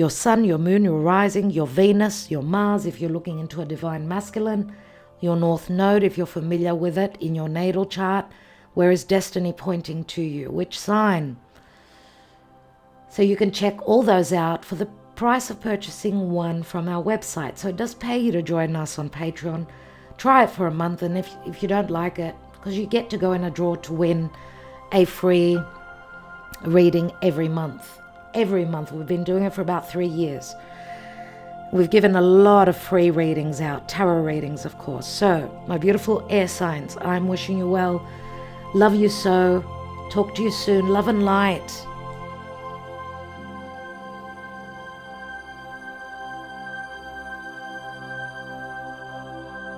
sun, your moon, your rising, your Venus, your Mars, if you're looking into a divine masculine, your North Node, if you're familiar with it in your natal chart. Where is destiny pointing to you? Which sign? So you can check all those out for the price of purchasing one from our website. So it does pay you to join us on Patreon. Try it for a month, and if you don't like it, because you get to go in a draw to win a free reading every month. Every month. We've been doing it for about 3 years. We've given a lot of free readings out, tarot readings, of course. So, my beautiful air signs, I'm wishing you well. Love you so. Talk to you soon. Love and light.